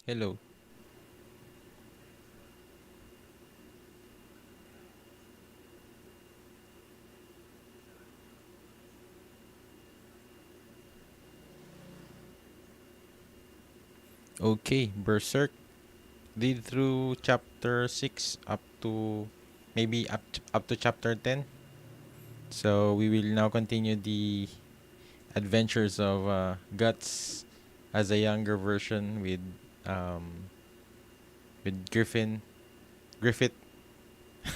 Hello. Okay, Berserk. Read through chapter 6 up to maybe up to chapter 10. So we will now continue the adventures of Guts as a younger version um with Griffith.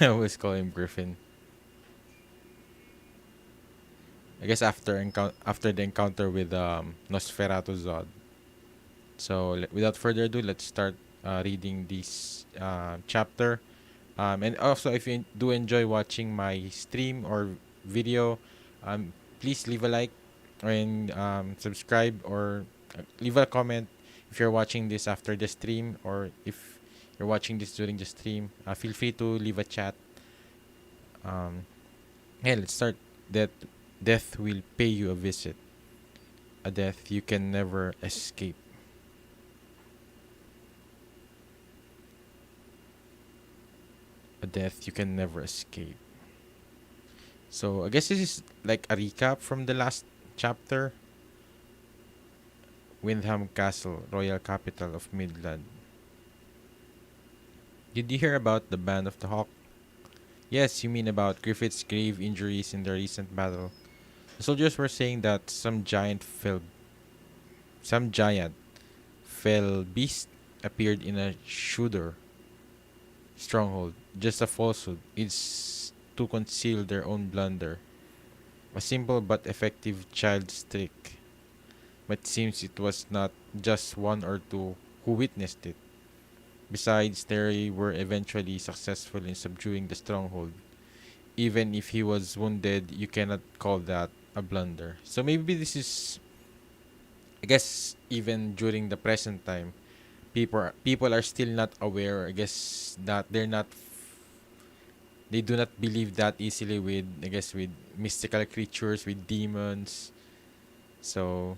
I always call him Griffin. I guess after the encounter with Nosferatu Zod. So without further ado, let's start reading this chapter. And also, if you do enjoy watching my stream or video, please leave a like and subscribe or leave a comment if you're watching this after the stream or if you're watching this during the stream. Feel free to leave a chat. Um, yeah, let's start. That death will pay you a visit, a death you can never escape. A death you can never escape. So I guess this is like a recap from the last chapter. Windham Castle, royal capital of Midland. Did you hear about the Band of the Hawk? Yes, you mean about Griffith's grave injuries in the recent battle. The soldiers were saying that some giant fell beast appeared in a shooter stronghold. Just a falsehood. It's to conceal their own blunder. A simple but effective child's trick. But it seems it was not just one or two who witnessed it. Besides, they were eventually successful in subduing the stronghold. Even if he was wounded, you cannot call that a blunder. So maybe this is, I guess, even during the present time, people are still not aware. I guess that they do not believe that easily with, I guess, with mystical creatures, with demons. So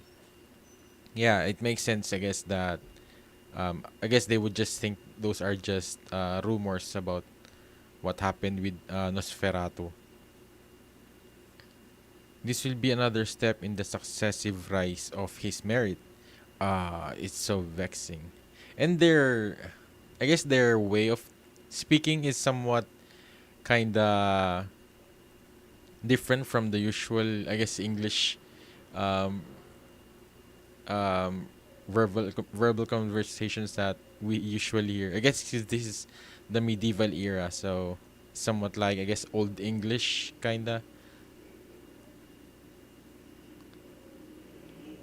yeah, it makes sense. I guess that I guess they would just think those are just rumors about what happened with Nosferatu. This will be another step in the successive rise of his merit. It's so vexing. And I guess their way of speaking is somewhat kinda different from the usual, I guess, English um, um, verbal conversations that we usually hear. I guess 'cause this is the medieval era, so somewhat like, I guess, old English kinda.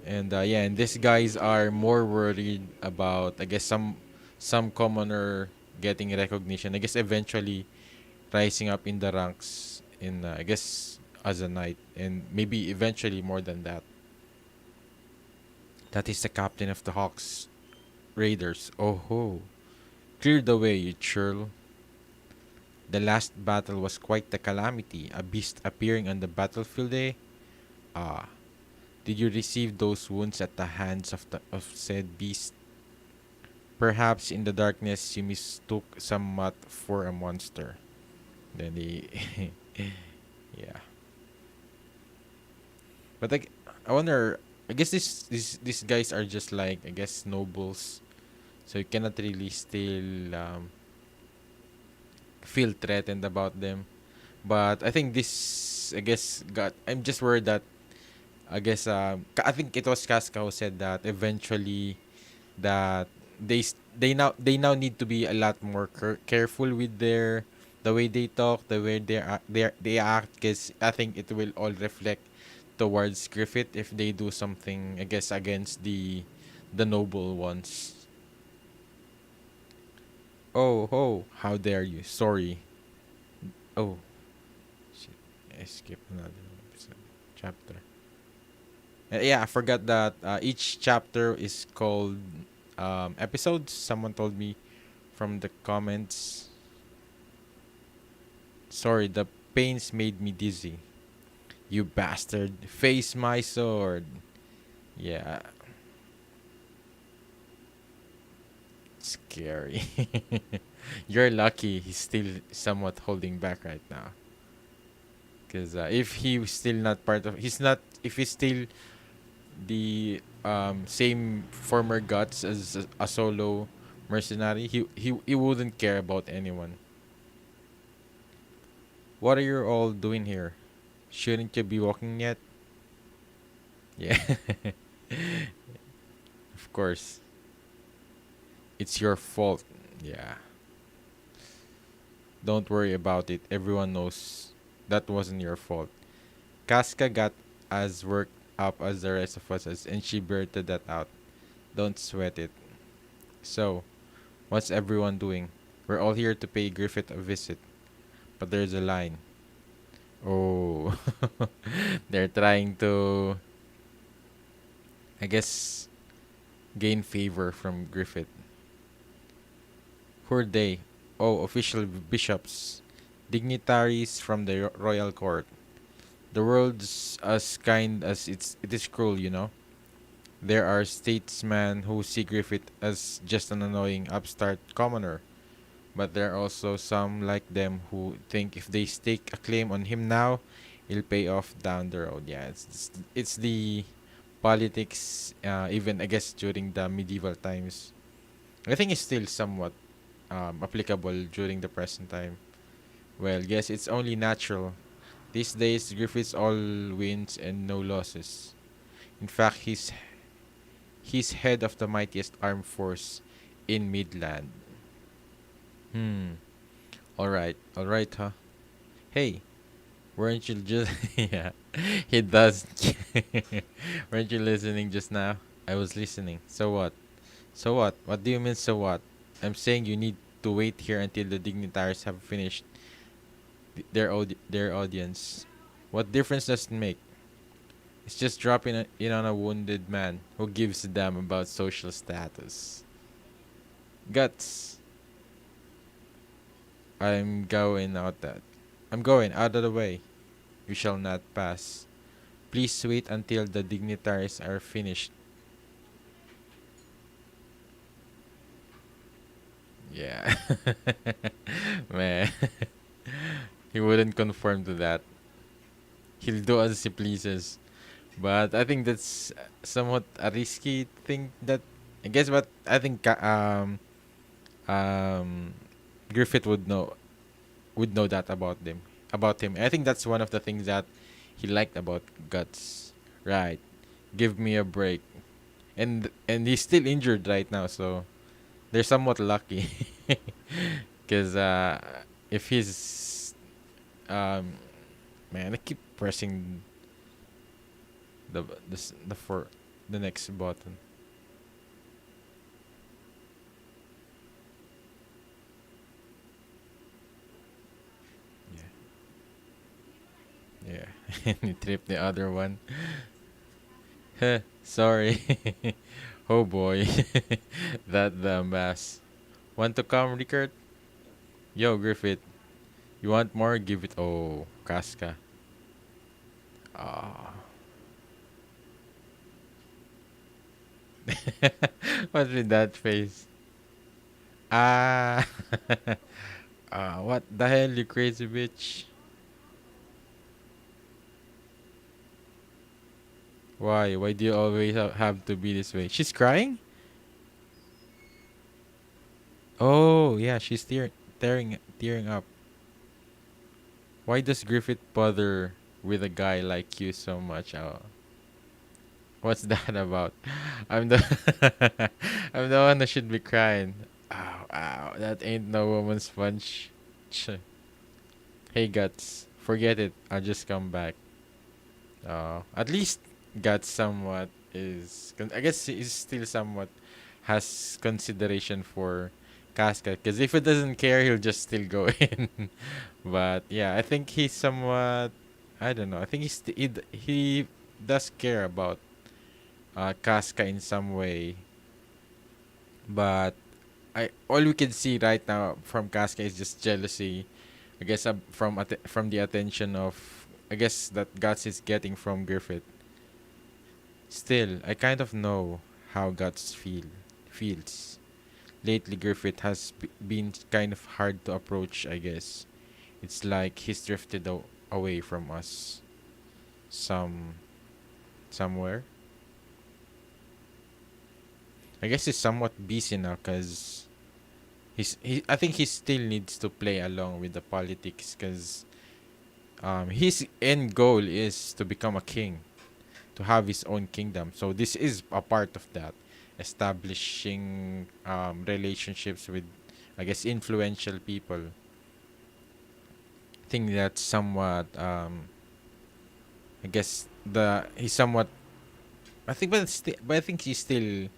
And yeah, and these guys are more worried about, I guess, some commoner getting recognition. I guess eventually rising up in the ranks in I guess as a knight, and maybe eventually more than that. That is the captain of the Hawks Raiders. Oh ho! Clear the way, you churl. The last battle was quite the calamity. A beast appearing on the battlefield, eh? Ah, did you receive those wounds at the hands of said beast? Perhaps in the darkness you mistook some mutt for a monster. Then he, yeah. But like, I wonder. I guess these guys are just like, I guess, nobles, so you cannot really still feel threatened about them. But I think this, I guess, got. I'm just worried that, I guess, I think it was Casca who said that eventually that they now need to be a lot more careful with their the way they talk, the way they act, because I think it will all reflect towards Griffith if they do something, I guess, against the noble ones. Oh ho! How dare you? Sorry. Oh shit! I skipped another episode chapter. Yeah, I forgot that each chapter is called episodes. Someone told me from the comments. Sorry, the pains made me dizzy. You bastard. Face my sword. Yeah. Scary. You're lucky he's still somewhat holding back right now. Because if he's still not part of, he's not, if he's still the same former guts as a solo mercenary, he wouldn't care about anyone. What are you all doing here? Shouldn't you be walking yet? Yeah, of course. It's your fault. Yeah. Don't worry about it. Everyone knows that wasn't your fault. Casca got as worked up as the rest of us, and she blurted that out. Don't sweat it. So, what's everyone doing? We're all here to pay Griffith a visit. But there's a line. Oh. They're trying to, I guess, gain favor from Griffith. Who are they? Oh, official bishops. Dignitaries from the royal court. The world's as kind as it is cruel, you know. There are statesmen who see Griffith as just an annoying upstart commoner, but there are also some like them who think if they stake a claim on him now, it'll pay off down the road. Yeah, it's the politics, even I guess during the medieval times. I think it's still somewhat applicable during the present time. Well, yes, it's only natural. These days, Griffith's all wins and no losses. In fact, he's head of the mightiest armed force in Midland. Hmm. All right, huh? Hey, weren't you just? Yeah, he does. Weren't you listening just now? I was listening. So what? So what? What do you mean? So what? I'm saying you need to wait here until the dignitaries have finished their audience. What difference does it make? It's just dropping in on a wounded man who gives a damn about social status. Guts. I'm going out that. I'm going out of the way. You shall not pass. Please wait until the dignitaries are finished. Yeah. Man. He wouldn't conform to that. He'll do as he pleases. But I think that's somewhat a risky thing that I guess what I think um Griffith would know that about him. I think that's one of the things that he liked about Guts. Right. Give me a break. And he's still injured right now, so they're somewhat lucky. Cuz if he's um man, I keep pressing the for the next button. Yeah. Yeah. And he tripped the other one. Huh, sorry. Oh boy. That dumb ass. Want to come, Rickard? Yo, Griffith. You want more? Give it. Oh, Casca. Ah. What's with that face? Ah. What the hell, you crazy bitch? Why? Why do you always have to be this way? She's crying? Oh, yeah, she's tearing up. Why does Griffith bother with a guy like you so much? Oh, what's that about? I'm the I'm the one that should be crying. Ow, ow, that ain't no woman's punch. Ch. Hey, Guts, forget it. I'll just come back. At least Guts somewhat I guess he's still somewhat has consideration for Casca. Because if he doesn't care, he'll just still go in. But yeah, I think he's somewhat. I don't know. I think he does care about Casca in some way. But all we can see right now from Casca is just jealousy. I guess from the attention of I guess that Guts is getting from Griffith. Still, I kind of know how Guts feels. lately Griffith has been kind of hard to approach, I guess. It's like he's drifted away from us some somewhere. I guess he's somewhat busy now cuz I think he still needs to play along with the politics cuz his end goal is to become a king, to have his own kingdom. So this is a part of that, establishing relationships with, I guess, influential people. I think that's somewhat, I guess the he's somewhat. I think, but I think he still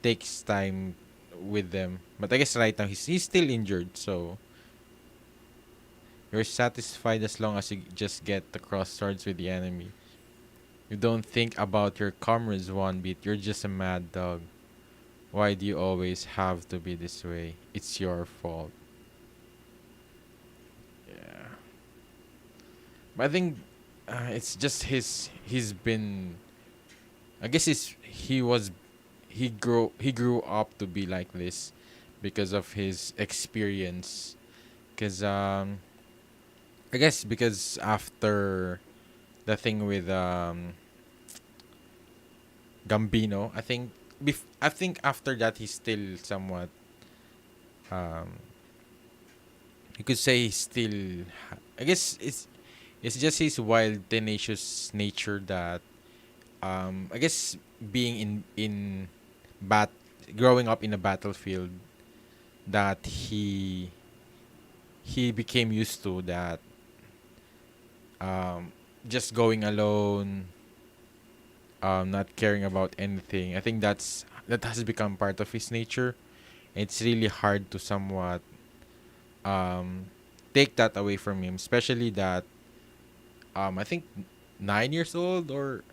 takes time with them. But I guess right now he's still injured, so you're satisfied as long as you just get the cross swords with the enemy. You don't think about your comrades one bit. You're just a mad dog. Why do you always have to be this way? It's your fault. Yeah. But I think it's just he's been, I guess he grew up to be like this because of his experience. Cuz I guess because after the thing with Gambino, I think after that he's still somewhat, um you could say he's still, I guess it's just his wild tenacious nature that, I guess being in bat growing up in a battlefield, that he became used to that, um just going alone, not caring about anything. I think that has become part of his nature. It's really hard to somewhat um take that away from him, especially that, I think 9 years old, or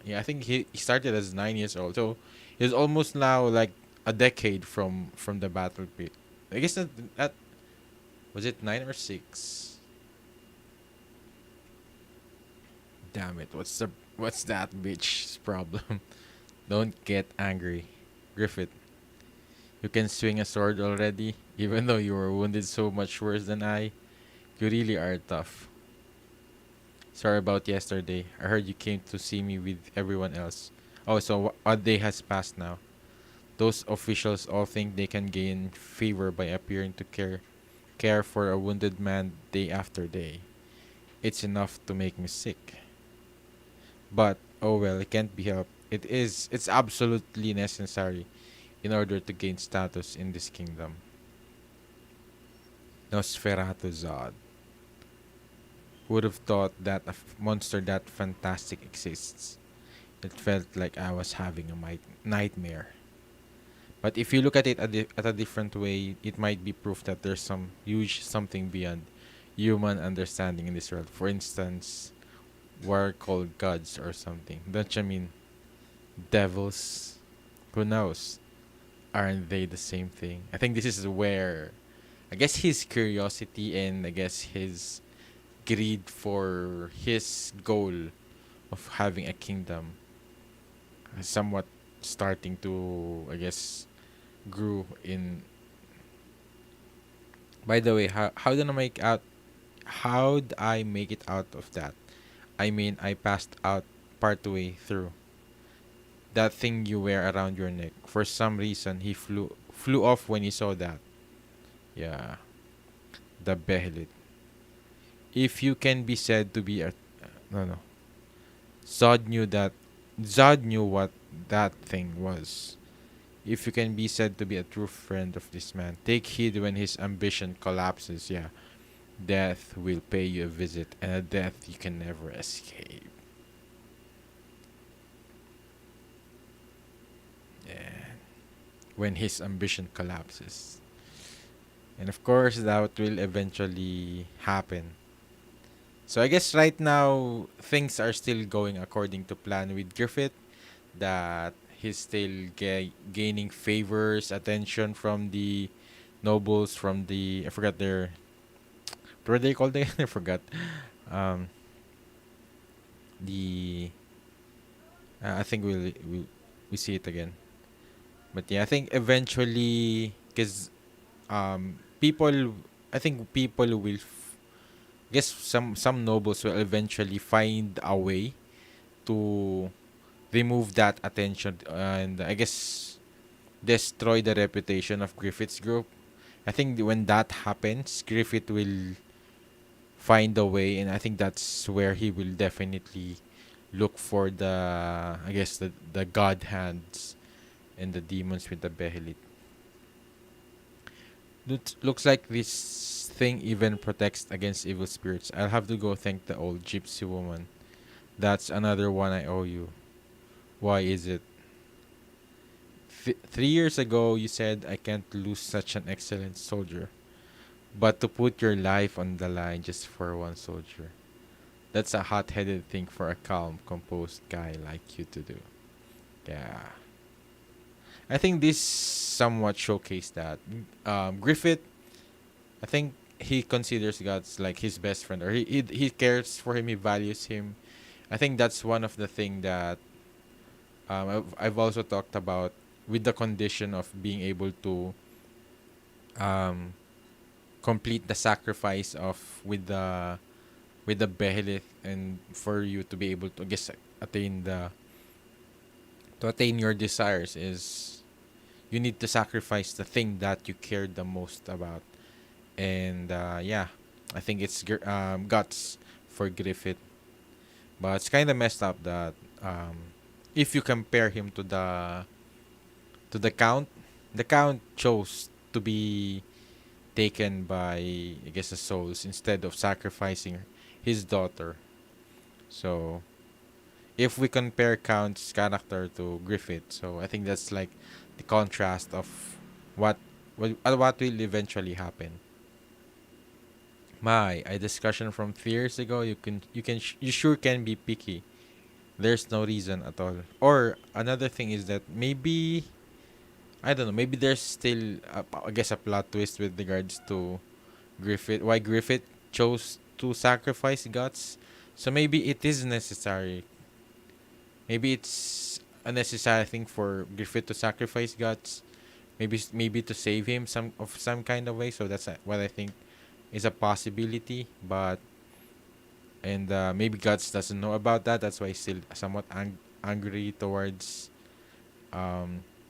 yeah, I think he started as 9 years old. So he's almost now like a decade from the battlefield. I guess that was it 9 or 6. Damn it! What's that bitch's problem? Don't get angry, Griffith. You can swing a sword already, even though you were wounded so much worse than I. You really are tough. Sorry about yesterday. I heard you came to see me with everyone else. Oh, so a day has passed now. Those officials all think they can gain favor by appearing to care for a wounded man day after day. It's enough to make me sick. But oh well, it can't be helped. It's absolutely necessary in order to gain status in this kingdom. Nosferatu Zod. Would have thought that monster that fantastic exists. It felt like I was having a nightmare. But if you look at it at a different way, it might be proof that there's some huge something beyond human understanding in this world. For instance, we're called gods or something. Don't you mean devils? Who knows? Aren't they the same thing? I think this is where, I guess, his curiosity and, I guess, his greed for his goal of having a kingdom is somewhat starting to, I guess, grew in. By the way, how'd I make it out of that? I mean, I passed out partway through. That thing you wear around your neck. For some reason, he flew off when he saw that. Yeah, the Behelit. If you can be said to be a, no, no. Zod knew that Zod knew what that thing was. If you can be said to be a true friend of this man, take heed when his ambition collapses. Yeah, death will pay you a visit, and a death you can never escape. Yeah, when his ambition collapses. And of course, that will eventually happen. So I guess right now, things are still going according to plan with Griffith. That he's still gaining favors, attention from the nobles, from the, I forgot their, what were they called again? I forgot. Um, the I think we see it again. But yeah, I think eventually, because people, I think people will, guess some nobles will eventually find a way to remove that attention and I guess destroy the reputation of Griffith's group. I think when that happens, Griffith will find a way, and I think that's where he will definitely look for the I guess the god hands and the demons with the Behelit. Looks like this thing even protects against evil spirits. I'll have to go thank the old gypsy woman. That's another one I owe you. Why is it? 3 years ago, you said I can't lose such an excellent soldier. But to put your life on the line just for one soldier. That's a hot headed thing for a calm, composed guy like you to do. Yeah. I think this somewhat showcased that. Griffith, I think he considers God's like his best friend, or he cares for him, he values him. I think that's one of the thing that I've also talked about with the condition of being able to um, complete the sacrifice of with the behelit, and for you to be able to I guess attain the to attain your desires is you need to sacrifice the thing that you cared the most about. And yeah, I think it's guts for Griffith, but it's kind of messed up that if you compare him to the count chose to be taken by I guess the souls instead of sacrificing his daughter. So if we compare Count's character to Griffith, so I think that's like the contrast of what what will eventually happen. My a discussion from 3 years ago. You sure can be picky. There's no reason at all. Or another thing is that maybe I don't know. Maybe there's still I guess a plot twist with regards to Griffith. Why Griffith chose to sacrifice guts. So maybe it is necessary. Maybe it's a necessary thing for Griffith to sacrifice guts. Maybe to save him some kind of way. So that's what I think is a possibility. But and maybe guts doesn't know about that. That's why he's still somewhat angry towards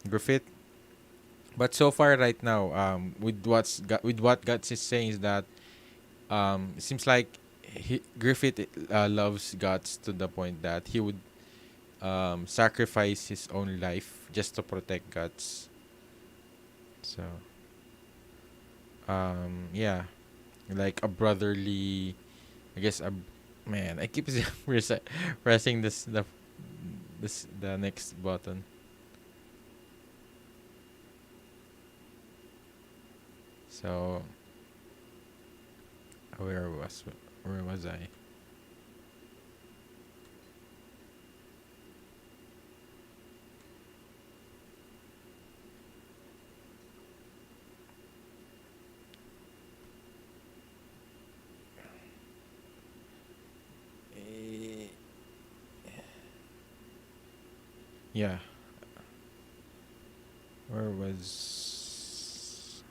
Griffith. But so far right now, with what guts is saying is that it seems like Griffith loves guts to the point that he would sacrifice his own life just to protect guts. So yeah, like a brotherly, I guess a man. I keep pressing the next button. So where was where was I? Eh, Yeah, where was?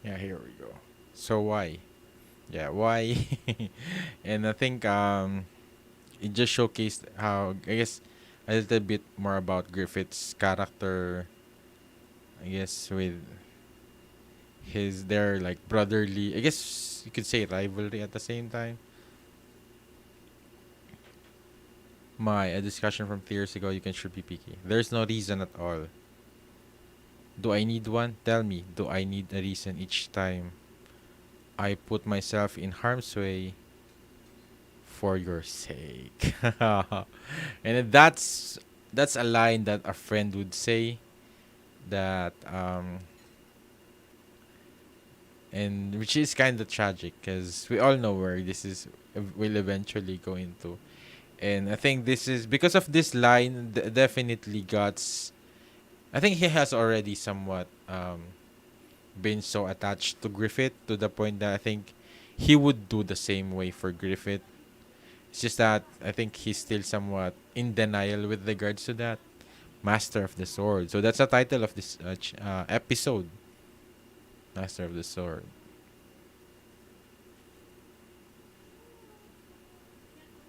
Yeah, here we go. So why? Yeah, why? And I think it just showcased how I guess a little bit more about Griffith's character. I guess with his their like brotherly. I guess you could say rivalry at the same time. My a discussion from 3 years ago. You can should be picky. There's no reason at all. Do I need one? Tell me. Do I need a reason each time I put myself in harm's way for your sake? And that's a line that a friend would say that and which is kind of tragic because we all know where this is will eventually go into. And I think this is because of this line definitely Guts. I think he has already somewhat been so attached to Griffith to the point that I think he would do the same way for Griffith. It's just that I think he's still somewhat in denial with regards to that. Master of the Sword. So that's the title of this episode. Master of the Sword.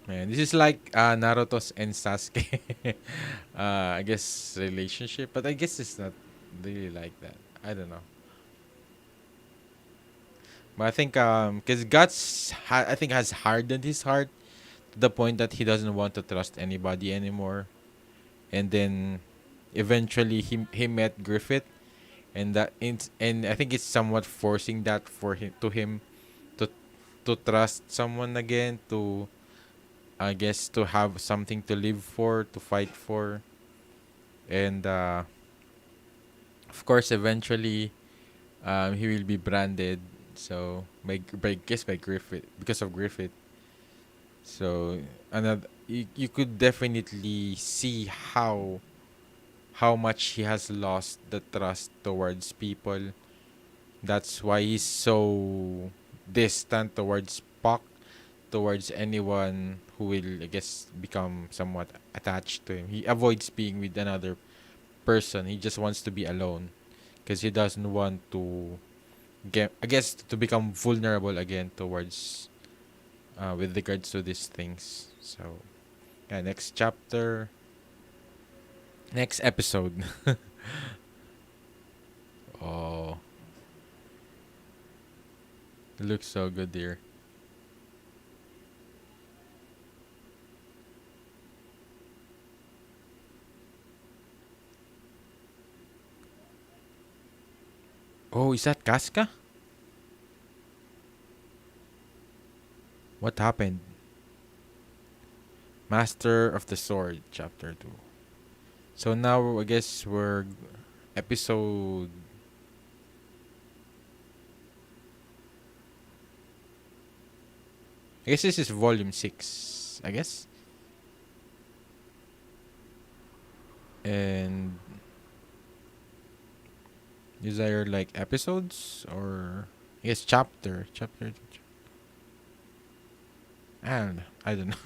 Man, this is like Naruto's and Sasuke. I guess relationship, but I guess it's not really like that. I don't know. But I think because I think has hardened his heart to the point that he doesn't want to trust anybody anymore. And then eventually he met Griffith, and I think it's somewhat forcing that for him to trust someone again, to I guess to have something to live for, to fight for. And of course eventually he will be branded, so by Griffith, because of Griffith. So another, you could definitely see how much he has lost the trust towards people. That's why he's so distant towards Spock, towards anyone who will, I guess, become somewhat attached to him. He avoids being with another person. He just wants to be alone because he doesn't want to get, I guess, to become vulnerable again towards with regards to these things. So yeah, next chapter, next episode. Oh, it looks so good there. Oh, is that Casca? What happened? Master of the Sword, chapter 2. So now I guess we're episode. I guess this is volume 6, I guess. And these are like episodes, or I guess chapter. I don't know.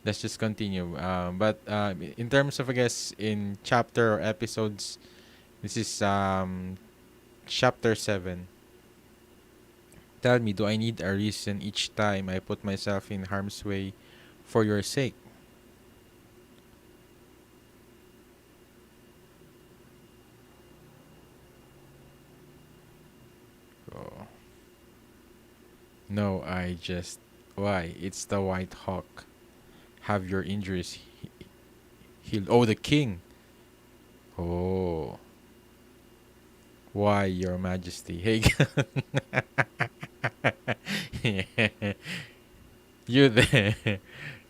Let's just continue. But in terms of, I guess, in chapter or episodes, this is chapter 7. Tell me, do I need a reason each time I put myself in harm's way for your sake? Oh. No, I just. Why? It's the White Hawk. Have your injuries healed. Oh, the king. Oh. Why, your majesty? Hey. You there.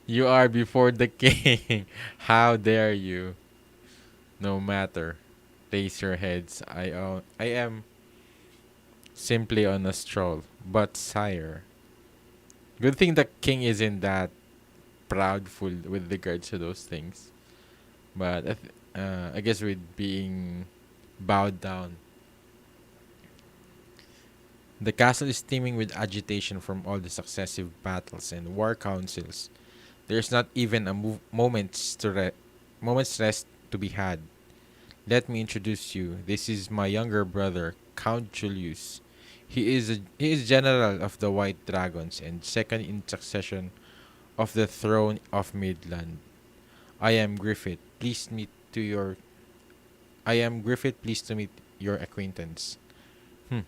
You are before the king. How dare you? No matter. Raise your heads. I am simply on a stroll. But sire. Good thing the king isn't that proudful with regards to those things. But I guess with being bowed down. The castle is teeming with agitation from all the successive battles and war councils. There's not even a moment's rest to be had. Let me introduce you. This is my younger brother, Count Julius. He is general of the White Dragons and second in succession of the throne of Midland. I am Griffith. I am Griffith. Pleased to meet your acquaintance. Hmm.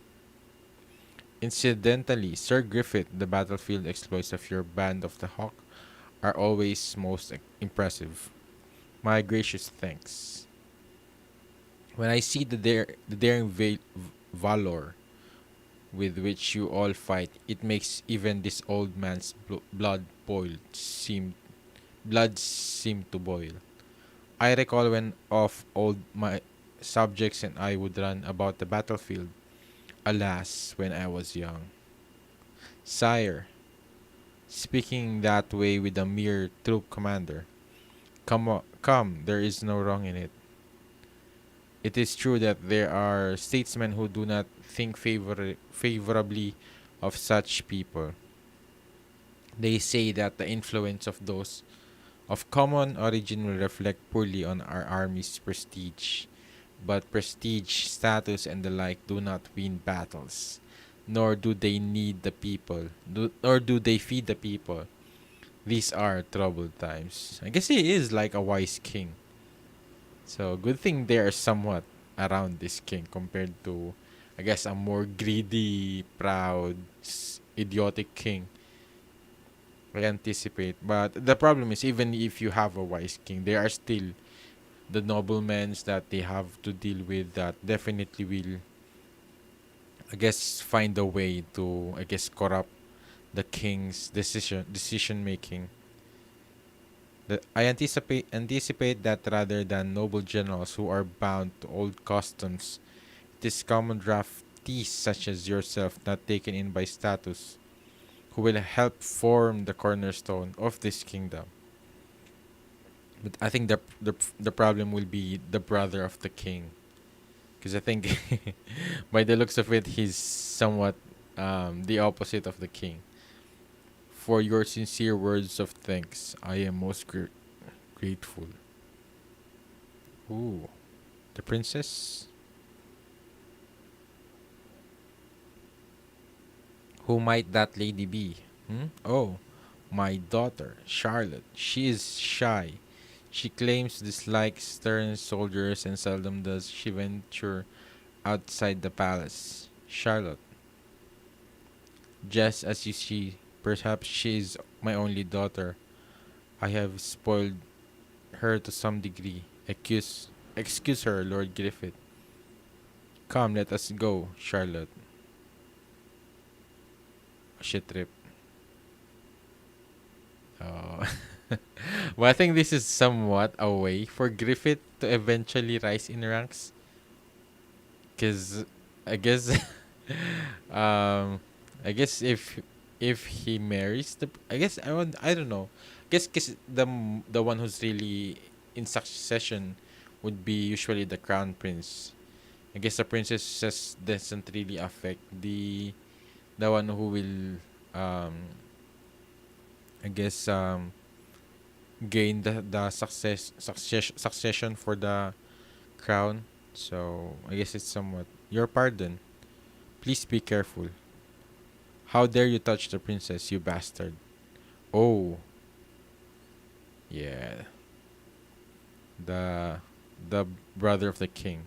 Incidentally, Sir Griffith, the battlefield exploits of your band of the Hawk are always most impressive. My gracious thanks. When I see the daring valor with which you all fight, it makes even this old man's blood seem to boil. I recall when of old my subjects and I would run about the battlefield. Alas, when I was young. Sire, speaking that way with a mere troop commander. Come, there is no wrong in it. It is true that there are statesmen who do not think favorably of such people. They say that the influence of those of common origin will reflect poorly on our army's prestige. But prestige, status, and the like do not win battles, nor do they need the people, nor do they feed the people. These are troubled times. I guess he is like a wise king. So good thing they are somewhat around this king compared to, I guess, a more greedy, proud, idiotic king. I anticipate. But the problem is, even if you have a wise king, there are still the noblemen that they have to deal with that definitely will, I guess, find a way to, I guess, corrupt the king's decision making. I anticipate that rather than noble generals who are bound to old customs, it is common draftees such as yourself, not taken in by status, who will help form the cornerstone of this kingdom. But I think the problem will be the brother of the king, because I think by the looks of it, he's somewhat the opposite of the king. For your sincere words of thanks, I am most grateful. Ooh, the princess. Who might that lady be? Hmm? Oh, my daughter, Charlotte. She is shy. She claims dislikes stern soldiers and seldom does she venture outside the palace. Charlotte, just as you see, perhaps she is my only daughter. I have spoiled her to some degree. Excuse her, Lord Griffith. Come, let us go, Charlotte. Shit trip. Oh. Well, I think this is somewhat a way for Griffith to eventually rise in ranks. Because I guess, um, I guess if he marries the, I don't know. Guess cause the one who's really in succession would be usually the crown prince. I guess the princess just doesn't really affect the one who will I guess gain the succession for the crown. So I guess it's somewhat your pardon. Please be careful. How dare you touch the princess, you bastard? Oh, yeah, the the brother of the king.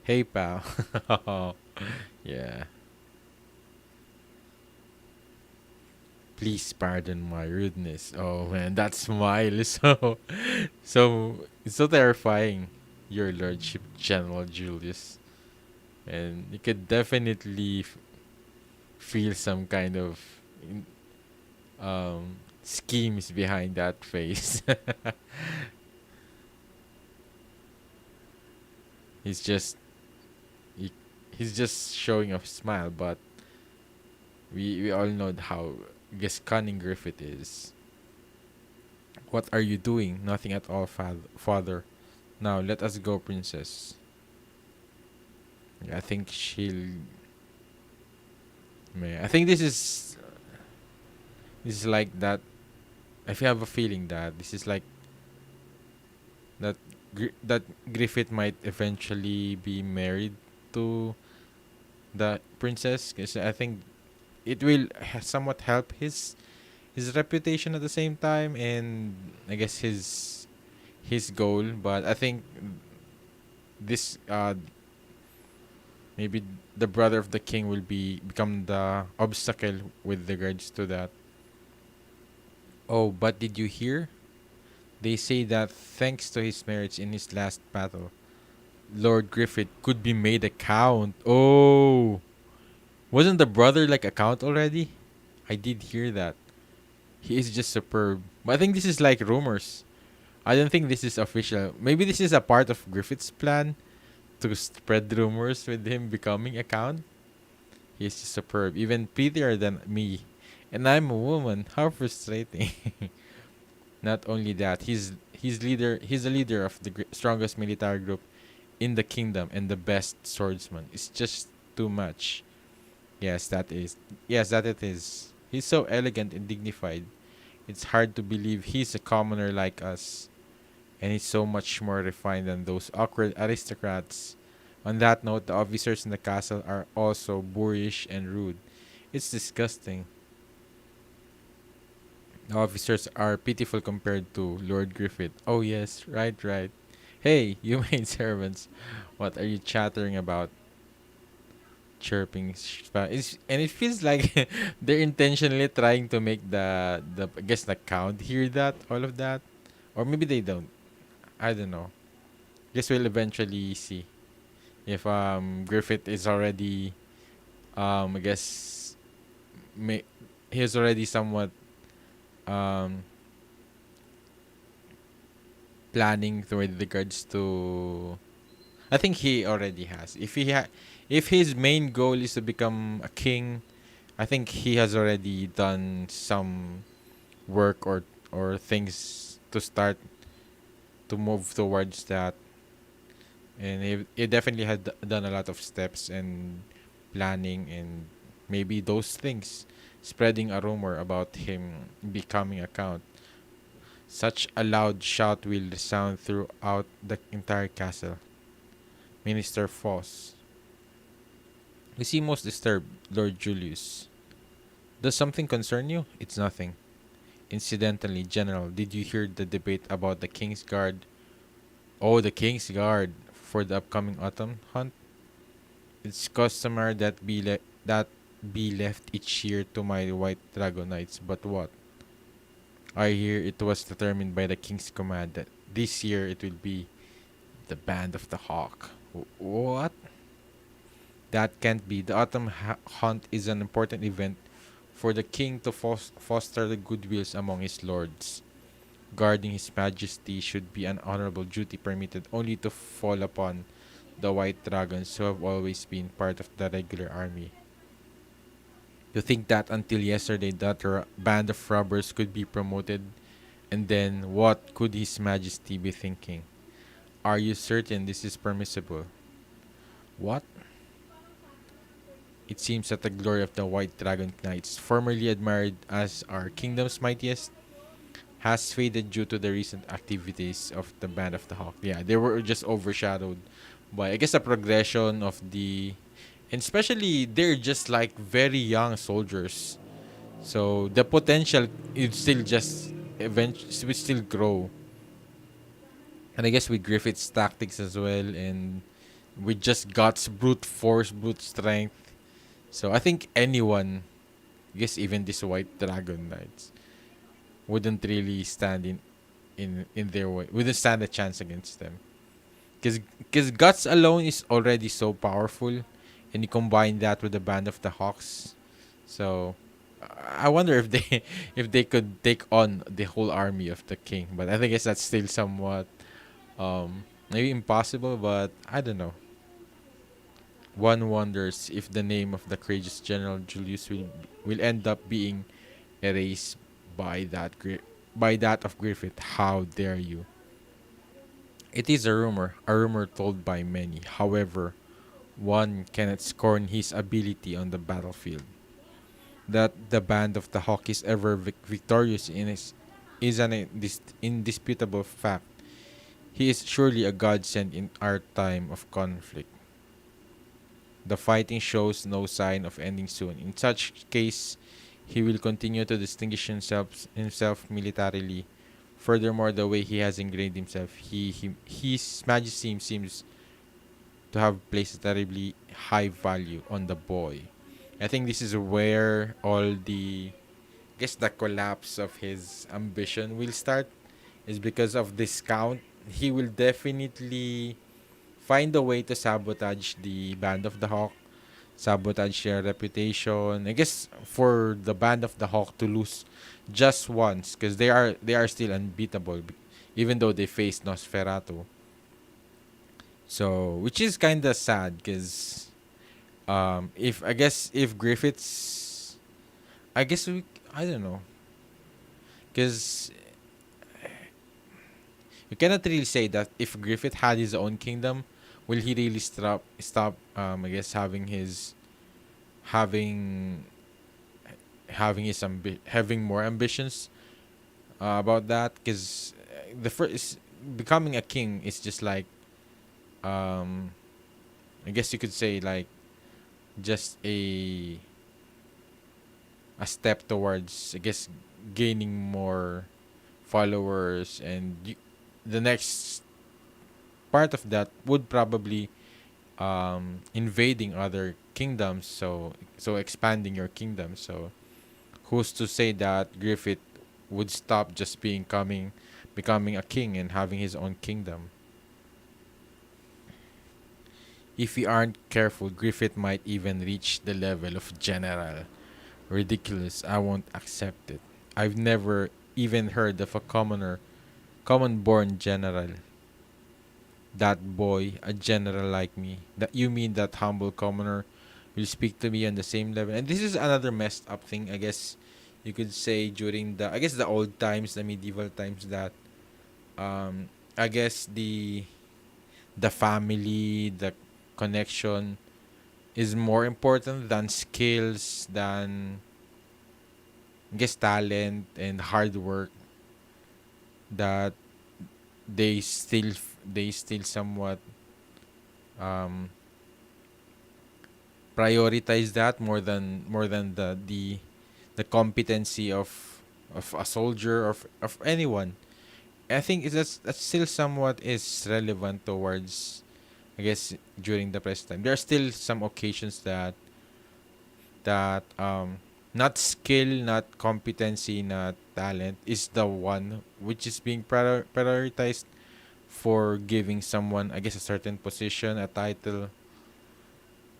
Hey, pal. Yeah. Please pardon my rudeness. Oh man, that smile is so it's so terrifying. Your lordship, General Julius, and you could definitely feel some kind of schemes behind that face. he's just he, he's just showing a smile, but we all know how, I guess, cunning Griffith is. What are you doing? Nothing at all, father. Now let us go, princess. I think she'll. Man, I think this is like that. I have a feeling that this is like that. That Griffith might eventually be married to the princess, because I think it will somewhat help his reputation at the same time, and I guess his goal. But I think this maybe the brother of the king will become the obstacle with regards to that. Oh, but did you hear? They say that thanks to his merits in his last battle, Lord Griffith could be made a count. Oh, wasn't the brother like a count already? I did hear that. He is just superb. But I think this is like rumors. I don't think this is official. Maybe this is a part of Griffith's plan to spread rumors with him becoming a count. He is just superb, even prettier than me. And I'm a woman. How frustrating. Not only that, he's the leader of the strongest military group in the kingdom and the best swordsman. It's just too much. Yes, that is. Yes, that it is. He's so elegant and dignified. It's hard to believe he's a commoner like us, and he's so much more refined than those awkward aristocrats. On that note, the officers in the castle are also boorish and rude. It's disgusting. The officers are pitiful compared to Lord Griffith. Oh yes, right, right. Hey, you maid servants, what are you chattering about? Chirping, and it feels like they're intentionally trying to make the I guess the count hear that all of that, or maybe they don't. I don't know. Guess we'll eventually see if Griffith is already I guess may, he's already somewhat um planning with regards to. I think he already has. If his main goal is to become a king, I think he has already done some work or things to start to move towards that, and he definitely had done a lot of steps and planning and maybe those things, spreading a rumor about him becoming a count. Such a loud shout will resound throughout the entire castle. Minister Foss. You seem most disturbed, Lord Julius. Does something concern you? It's nothing. Incidentally, General, did you hear the debate about the King's Guard? Oh, the King's Guard for the upcoming autumn hunt? It's customary that be left each year to my White Dragon Knights, but what? I hear it was determined by the King's command that this year it will be the Band of the Hawk. What? That can't be. The autumn hunt is an important event for the king to foster the goodwills among his lords. Guarding his majesty should be an honorable duty permitted only to fall upon the white dragons who have always been part of the regular army. To think that until yesterday that band of robbers could be promoted, and then what could his majesty be thinking? Are you certain this is permissible? What? It seems that the glory of the White Dragon Knights, formerly admired as our kingdom's mightiest, has faded due to the recent activities of the Band of the Hawk. Yeah, they were just overshadowed by, I guess, the progression of the. And especially, they're just like very young soldiers. So the potential is still just eventually will still grow. And I guess with Griffith's tactics as well, and with just guts, brute force, brute strength. So I think anyone, I guess even this White Dragon Knights, wouldn't really stand in their way. Wouldn't stand a chance against them. Because guts alone is already so powerful, and you combine that with the Band of the Hawks. So I wonder if they if they could take on the whole army of the king. But I think that's still somewhat maybe impossible. But I don't know. One wonders if the name of the courageous General Julius will end up being erased by by that of Griffith. How dare you? It is a rumor told by many. However, one cannot scorn his ability on the battlefield. That the band of the Hawk is ever victorious is an indisputable fact. He is surely a godsend in our time of conflict. The fighting shows no sign of ending soon. In such case, he will continue to distinguish himself militarily. Furthermore, the way he has ingrained himself, his majesty seems to have placed a terribly high value on the boy. I think this is where all the, I guess, the collapse of his ambition will start. Is because of this count. He will definitely find a way to sabotage the Band of the Hawk, sabotage their reputation. I guess for the Band of the Hawk to lose just once, because they are still unbeatable, even though they face Nosferatu. So, which is kind of sad, because if I guess if Griffiths, I guess I don't know, because you cannot really say that if Griffith had his own kingdom, will he really stop I guess having having more ambitions about that, because the first becoming a king is just like, um I guess you could say, like, just a step towards, I guess, gaining more followers, and the next part of that would probably invading other kingdoms, so expanding your kingdom. So who's to say that Griffith would stop just becoming a king and having his own kingdom? If we aren't careful, Griffith might even reach the level of general. Ridiculous. I won't accept it. I've never even heard of a common born general. That boy, a general like me. That you mean that humble commoner will speak to me on the same level? And this is another messed up thing, I guess you could say, during the, I guess, the old times, the medieval times, that I guess the family, the connection is more important than skills, than, I guess, talent and hard work, that they still somewhat um prioritize that more than the competency of a soldier, of anyone. I think that's still somewhat is relevant towards, I guess, during the present time. There are still some occasions that not skill, not competency, not talent is the one which is being prioritized for giving someone, I guess, a certain position, a title.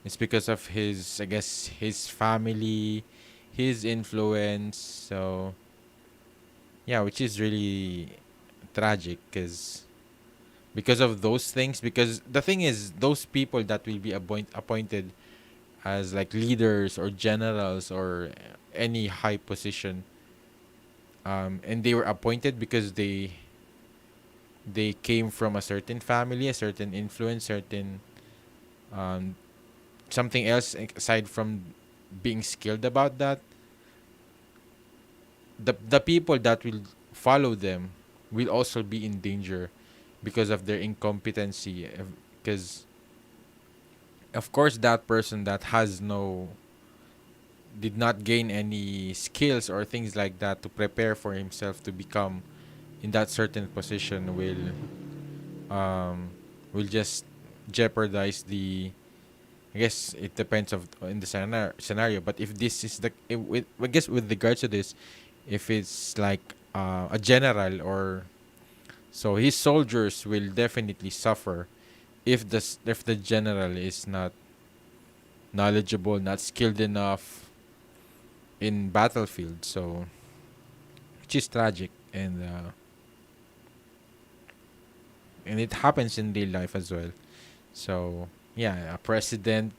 It's because of his, I guess, his family, his influence. So yeah, which is really tragic, because of those things. Because the thing is, those people that will be appointed as like leaders or generals or any high position, and they were appointed because they came from a certain family, a certain influence, certain um, something else aside from being skilled about that. The people that will follow them will also be in danger because of their incompetency. Because of course, that person that has no did not gain any skills or things like that to prepare for himself to become in that certain position um will just jeopardize the, I guess it depends of in the scenario. But if this is I guess with regards to this, if it's like a general, or so, his soldiers will definitely suffer if the general is not knowledgeable, not skilled enough in battlefield. So which is tragic, and it happens in real life as well. So yeah, a president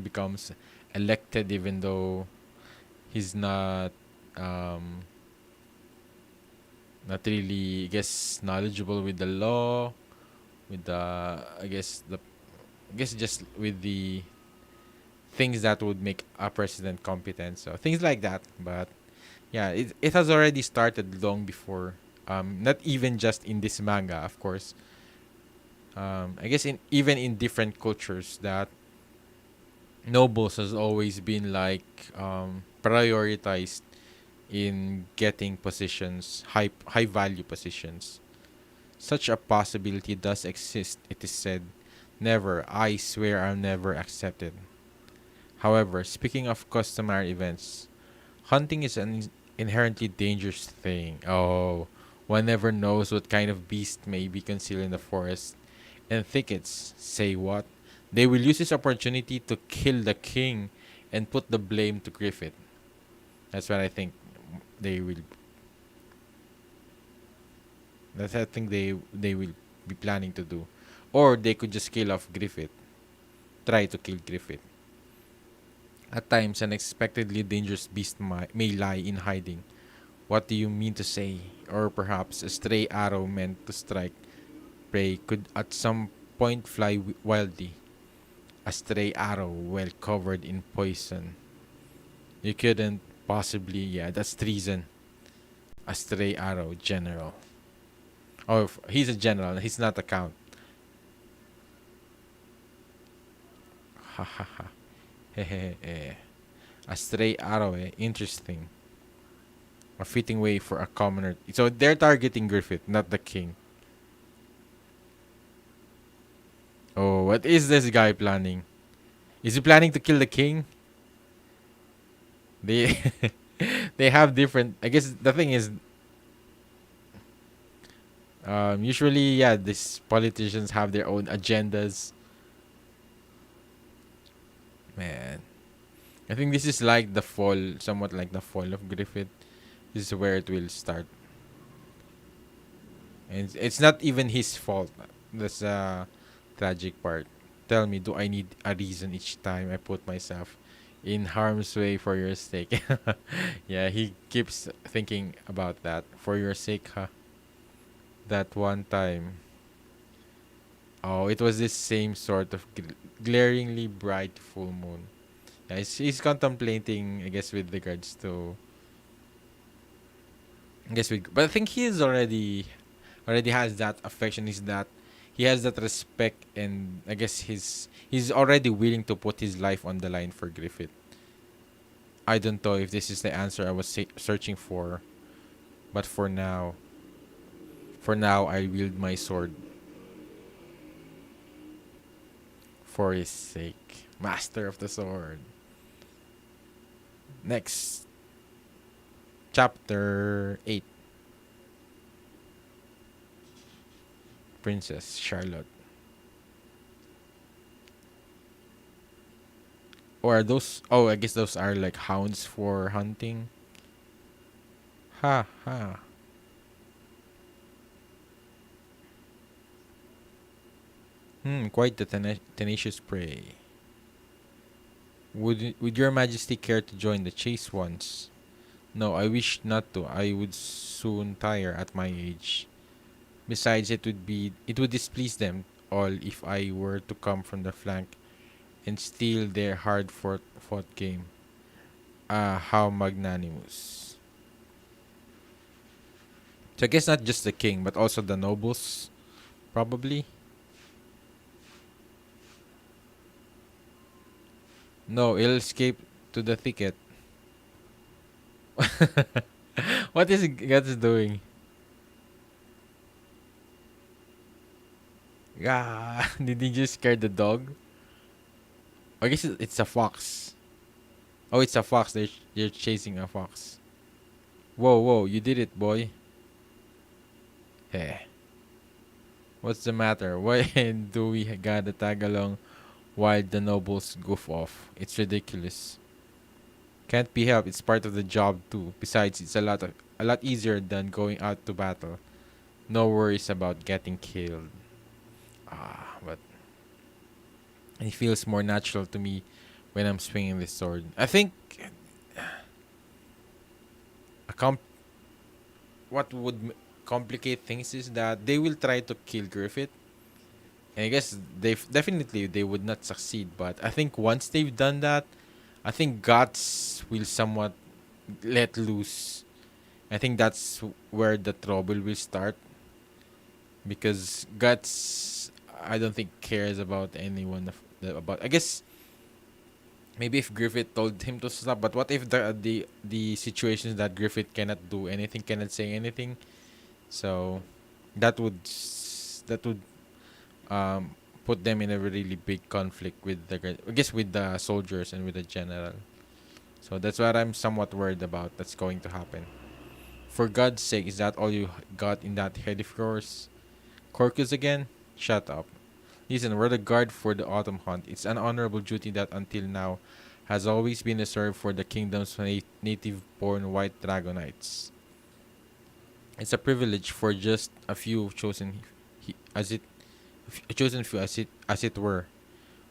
becomes elected even though he's um not really, I guess, knowledgeable with the law, with the, I guess just with the things that would make a president competent. So things like that. But yeah, it has already started long before. Not even just in this manga, of course. I guess in even in different cultures, that nobles has always been like prioritized in getting positions, high value positions. Such a possibility does exist, it is said. Never, I swear I'll never accept it. However, speaking of customary events, hunting is an inherently dangerous thing. Oh, one never knows what kind of beast may be concealed in the forest and thickets. Say what? They will use this opportunity to kill the king and put the blame to Griffith. That's what I think they will. That's what I think they will be planning to do, or they could just kill off Griffith. Try to kill Griffith. At times, an unexpectedly dangerous beast may lie in hiding. What do you mean to say? Or perhaps a stray arrow meant to strike prey could at some point fly wildly. A stray arrow well covered in poison. You couldn't Possibly, yeah, that's treason. A stray arrow general. Oh, he's a general. He's not a count. Ha ha ha. Hehehe. A stray arrow, eh? Interesting. A fitting way for a commoner. So they're targeting Griffith, not the king. Oh, what is this guy planning? Is he planning to kill the king? They they have different. I guess the thing is, usually, yeah, these politicians have their own agendas. Man, I think this is like the fall, somewhat like the fall of Griffith. This is where it will start, and it's not even his fault. That's the tragic part. Tell me, do I need a reason each time I put myself in harm's way for your sake? Yeah, he keeps thinking about that. For your sake, huh? That one time. Oh, it was this same sort of glaringly bright full moon. Yeah, he's contemplating, I guess, with regards to. I guess but I think he is already has that affection. Is that he has that respect, and I guess he's already willing to put his life on the line for Griffith. I don't know if this is the answer I was searching for, but for now, I wield my sword for his sake. Master of the sword. Next, chapter 8. Princess Charlotte. Or are those? Oh, I guess those are like hounds for hunting. Ha ha. Quite the tenacious prey. Would your majesty care to join the chase once? No, I wish not to. I would soon tire at my age. Besides, it would displease them all if I were to come from the flank and steal their hard fought game. Ah, how magnanimous. So I guess not just the king, but also the nobles, probably. No, it'll escape to the thicket. What is Guts doing? Ah, did he just scare the dog? I guess it's a fox. Oh, it's a fox. They're chasing a fox. Whoa, whoa! You did it, boy. Hey, what's the matter? Why do we gotta tag along while the nobles goof off? It's ridiculous. Can't be helped. It's part of the job too. Besides, it's a lot easier than going out to battle. No worries about getting killed. Ah, but it feels more natural to me when I'm swinging this sword. I think a what would complicate things is that they will try to kill Griffith. And I guess they would not succeed, but I think once they've done that, I think Guts will somewhat let loose. I think that's where the trouble will start because Guts I don't think cares about anyone about I guess maybe if Griffith told him to stop, but what if the situations that Griffith cannot do anything, cannot say anything? So that would that would um put them in a really big conflict with I guess with the soldiers and with the general. So that's what I'm somewhat worried about that's going to happen. For God's sake, is that all you got in that head of yours? Corcus again? Shut up. Listen, we're the guard for the autumn hunt. It's an honorable duty that until now has always been reserved for the kingdom's native-born white dragonites. It's a privilege for just a few chosen, as it, a chosen few as it were.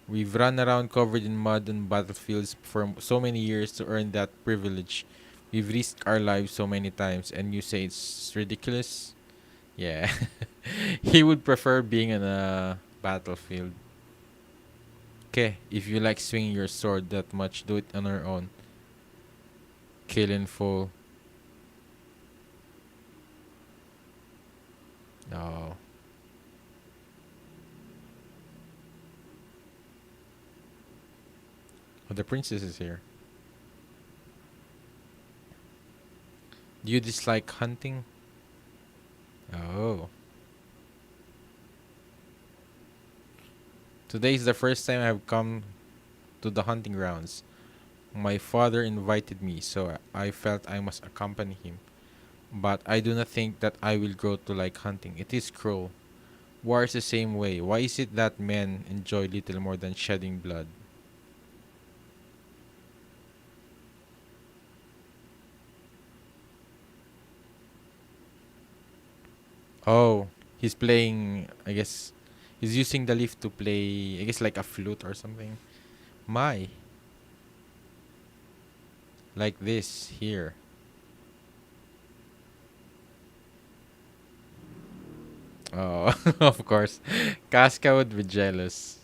We've run around covered in mud on battlefields for so many years to earn that privilege. We've risked our lives so many times, and you say it's ridiculous? Yeah. He would prefer being on a battlefield. Okay, if you like swinging your sword that much, do it on our own. Killing full. No. Oh, the princess is here. Do you dislike hunting? Oh. Today is the first time I've come to the hunting grounds. My father invited me, so I felt I must accompany him. But I do not think that I will grow to like hunting. It is cruel. War is the same way. Why is it that men enjoy little more than shedding blood? Oh, he's playing, I guess, he's using the leaf to play, I guess, like a flute or something. My, like this here. Oh, of course. Casca would be jealous.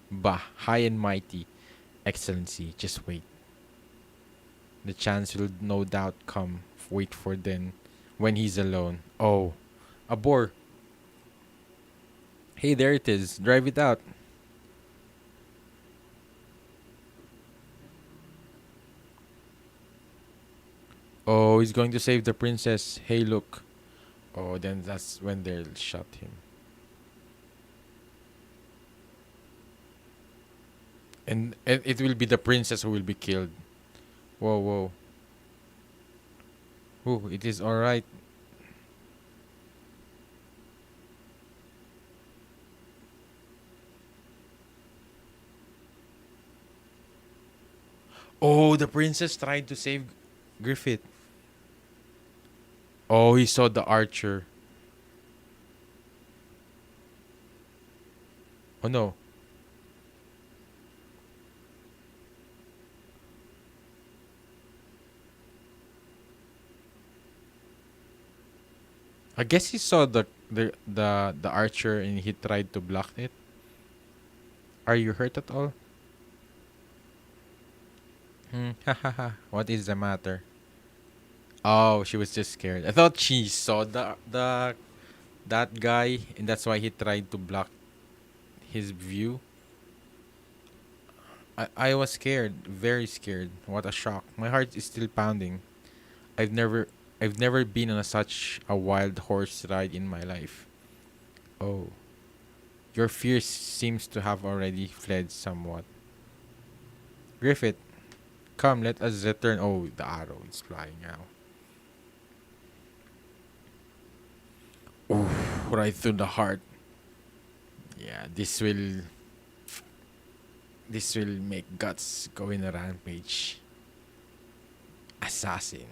Bah, high and mighty. Excellency, just wait. The chance will no doubt come. Wait for then. When he's alone. Oh, a boar. Hey, there it is. Drive it out. Oh, he's going to save the princess. Hey, look. Oh, then that's when they'll shot him. And it will be the princess who will be killed. Whoa, whoa. Oh, it is alright. Oh, the princess tried to save Griffith. Oh, he saw the archer. Oh no. I guess he saw the archer and he tried to block it. Are you hurt at all? Hmm. Ha ha ha. What is the matter? Oh, she was just scared. I thought she saw the that guy and that's why he tried to block his view. I was scared, very scared. What a shock. My heart is still pounding. I've never I've never been on such a wild horse ride in my life. Oh. Your fear seems to have already fled somewhat. Griffith, come, let us return. Oh, the arrow is flying now. Ooh, right through the heart. Yeah, this will make guts go in a rampage. Assassin.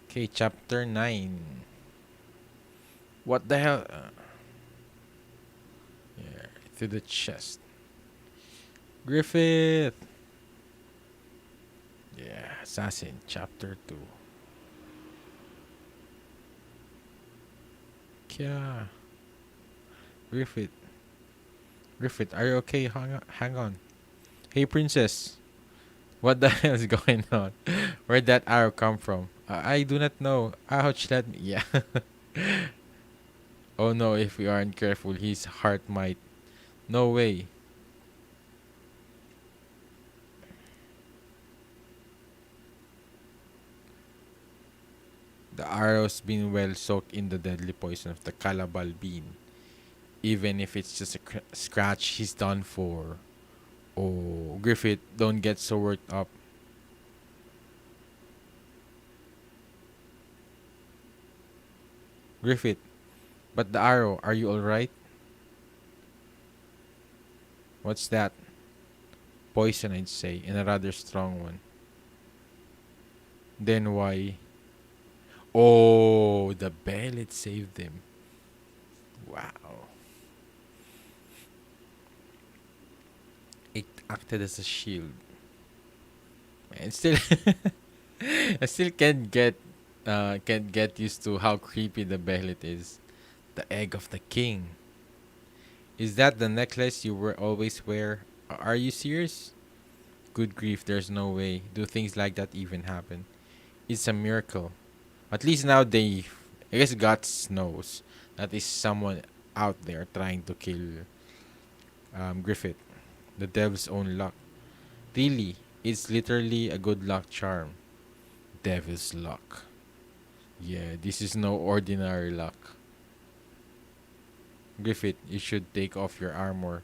Okay, chapter 9. What the hell? Yeah, to the chest. Griffith. Yeah, assassin, chapter 2. Kya. Griffith. Griffith, are you okay? Hang on. Hey, princess. What the hell is going on? Where'd that arrow come from? I do not know. Ouch, let me. Yeah. Oh no, if we aren't careful, his heart might. No way. The arrow's been well soaked in the deadly poison of the calabal bean. Even if it's just a scratch, he's done for. Oh, Griffith, don't get so worked up. Griffith, but the arrow, are you alright? What's that? Poison, I'd say, and a rather strong one. Then why? Oh, the bellet saved him. Wow. It acted as a shield. And still, I still can't get used to how creepy the bellet is. The egg of the king. Is that the necklace you were always wear? Are you serious? Good grief, there's no way. Do things like that even happen? It's a miracle. At least now I guess God knows that is someone out there trying to kill Griffith. The devil's own luck. Really, it's literally a good luck charm. Devil's luck. Yeah, this is no ordinary luck. Griffith, you should take off your armor.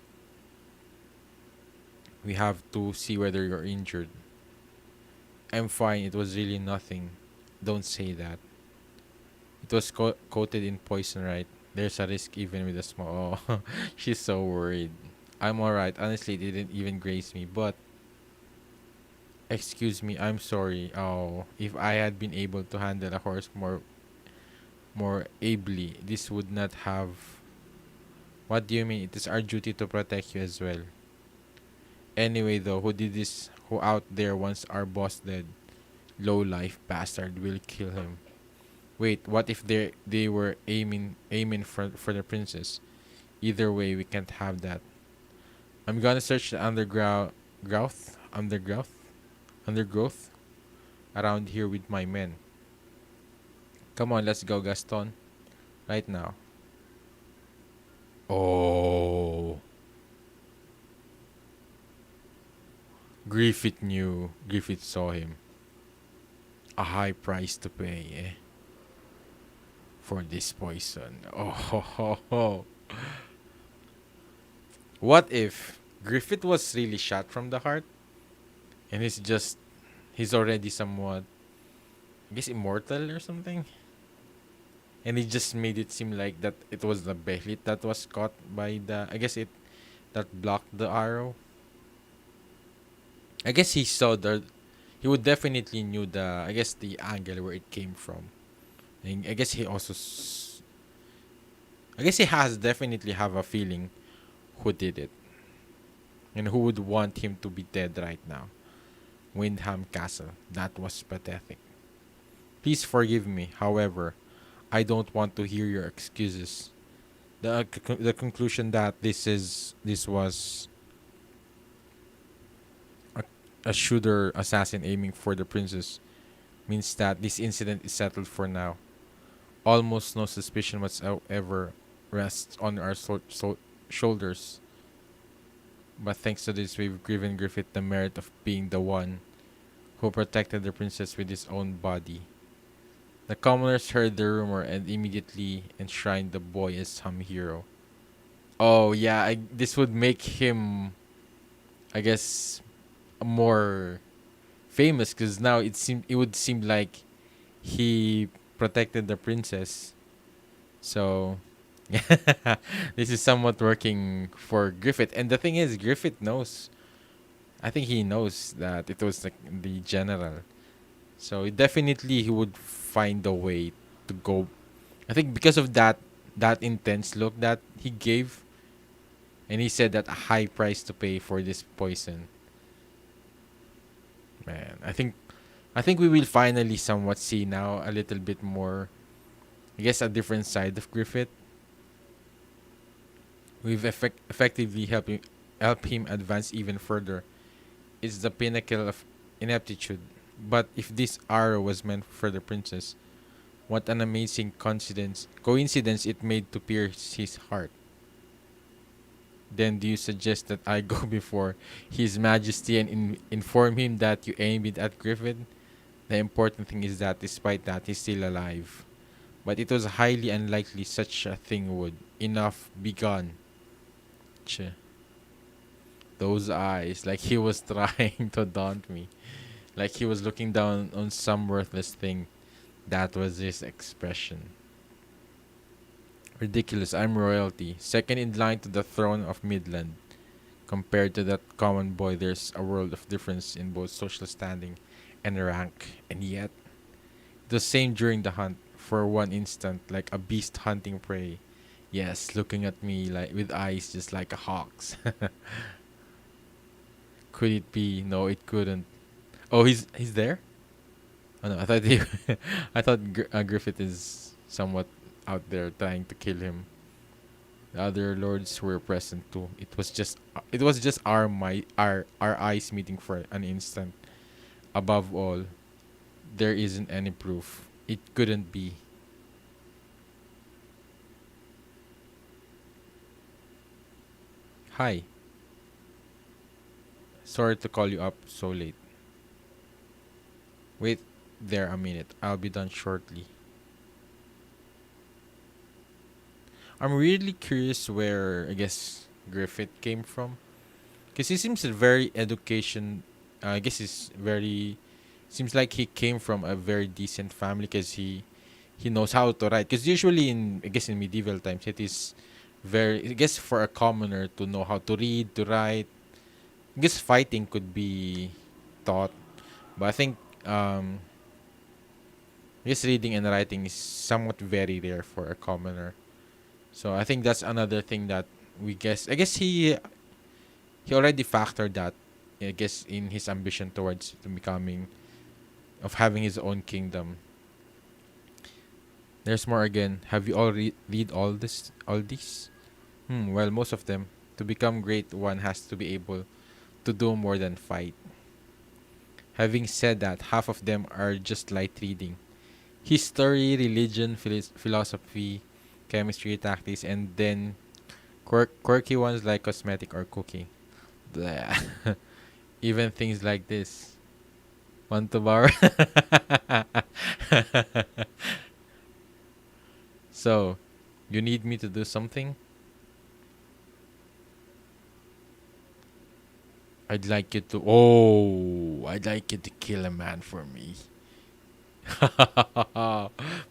We have to see whether you're injured. I'm fine, it was really nothing. Don't say that. It was coated in poison, right? There's a risk even with a small. Oh, she's so worried. I'm alright. Honestly, it didn't even graze me. But, excuse me, I'm sorry. Oh, if I had been able to handle a horse more ably, this would not have. What do you mean? It is our duty to protect you as well. Anyway, though, who did this? Who out there wants our boss dead? Low life bastard will kill him. Wait, what if they were aiming for the princess? Either way, we can't have that. I'm gonna search the undergrowth around here with my men. Come on, let's go, Gaston. Right now. Oh, Griffith knew. Griffith saw him. A high price to pay, eh? For this poison. Oh, ho, ho, ho. What if Griffith was really shot from the heart and he's already somewhat, I guess, immortal or something? And he just made it seem like that it was the Behlit that was caught by I guess that blocked the arrow. I guess he would definitely knew I guess the angle where it came from. And I guess I guess he has definitely have a feeling who did it and who would want him to be dead right now. Windham Castle. That was pathetic. Please forgive me. However, I don't want to hear your excuses. The conclusion that this was a, a shooter assassin aiming for the princess means that this incident is settled for now. Almost no suspicion whatsoever rests on our shoulders. But thanks to this, we've given Griffith the merit of being the one who protected the princess with his own body. The commoners heard the rumor and immediately enshrined the boy as some hero. Oh yeah, this would make him, I guess, more famous because now it would seem like he protected the princess. So this is somewhat working for Griffith. And the thing is, Griffith knows. I think he knows that it was the general. So definitely he would find a way to go. I think because of that intense look that he gave, and he said that a high price to pay for this poison. Man, I think we will finally somewhat see now a little bit more. I guess a different side of Griffith. We've effectively help him advance even further. It's the pinnacle of ineptitude. But if this arrow was meant for the princess, what an amazing coincidence it made to pierce his heart. Then do you suggest that I go before His Majesty and inform him that you aimed it at Griffin? The important thing is that despite that, he's still alive. But it was highly unlikely such a thing would. Enough, be gone. Che. Those eyes, like he was trying to daunt me. Like he was looking down on some worthless thing. That was his expression. Ridiculous, I'm royalty. Second in line to the throne of Midland. Compared to that common boy, there's a world of difference in both social standing and rank. And yet, the same during the hunt. For one instant, like a beast hunting prey. Yes, looking at me like with eyes just like a hawk's. Could it be? No, it couldn't. Oh, he's there. Oh no, I thought I thought Griffith is somewhat out there trying to kill him. The other lords were present too. It was just our eyes meeting for an instant. Above all, there isn't any proof. It couldn't be. Hi, sorry to call you up so late. Wait there a minute. I'll be done shortly. I'm really curious where I guess Griffith came from, because he seems a very education. I guess he's very. Seems like he came from a very decent family because he knows how to write. Because usually in I guess in medieval times it is very I guess for a commoner to know how to read to write. I guess fighting could be taught, but I think I guess reading and writing is somewhat very rare for a commoner. So I think that's another thing that we guess. I guess he already factored that. I guess in his ambition towards to becoming of having his own kingdom. There's more again. Have you all read all this? All these? Well, most of them. To become great, one has to be able to do more than fight. Having said that, half of them are just light reading. History, religion, philosophy, chemistry, tactics, and then quirky ones like cosmetic or cooking. Blah. Even things like this. Want to borrow? So, you need me to do something? I'd like you to kill a man for me.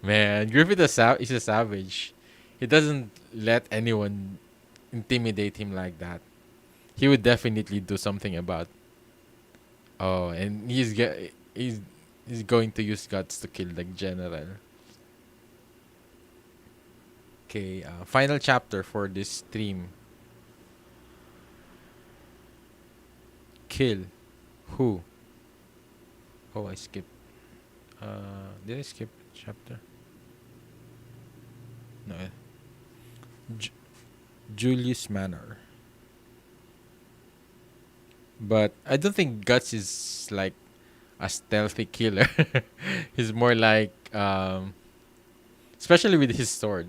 Man, Griffith is a savage. He doesn't let anyone intimidate him like that. He would definitely do something about. Oh, and he's going to use guts to kill the general. Okay, final chapter for this stream. Kill who? Oh, I skipped. Did I skip chapter? No. J- Julius Manor. But I don't think Guts is like a stealthy killer. He's more like, especially with his sword.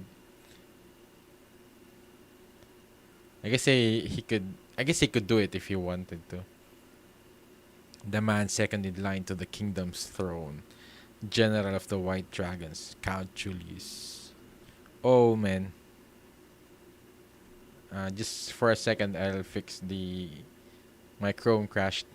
He could. I guess he could do it if he wanted to. The man second in line to the kingdom's throne, General of the White Dragons, Count Julius. Oh man. Just for a second, I'll fix the my Chrome crashed.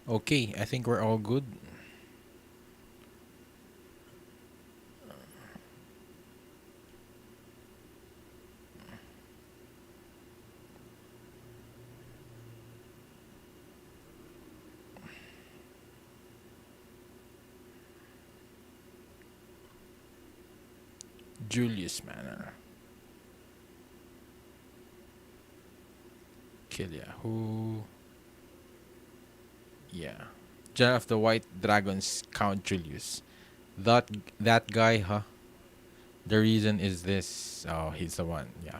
Okay, I think we're all good. Julius Manor. kill ya? Who? Yeah. General of the White Dragons, Count Julius. That that guy, huh? The reason is this. Oh, he's the one. Yeah.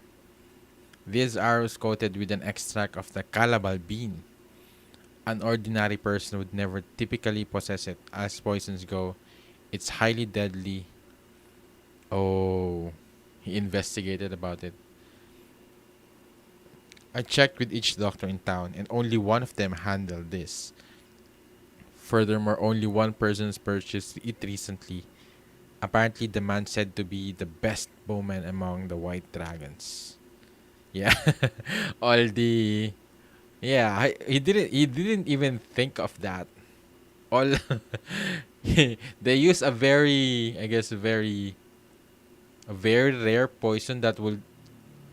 These arrows coated with an extract of the calabal bean. An ordinary person would never typically possess it. As poisons go, it's highly deadly. Oh, he investigated about it. I checked with each doctor in town, and only one of them handled this. Furthermore, only one person's purchased it recently. Apparently, the man said to be the best bowman among the white dragons. Yeah, all the yeah. He didn't even think of that. All they use a very, I guess, a very rare poison that will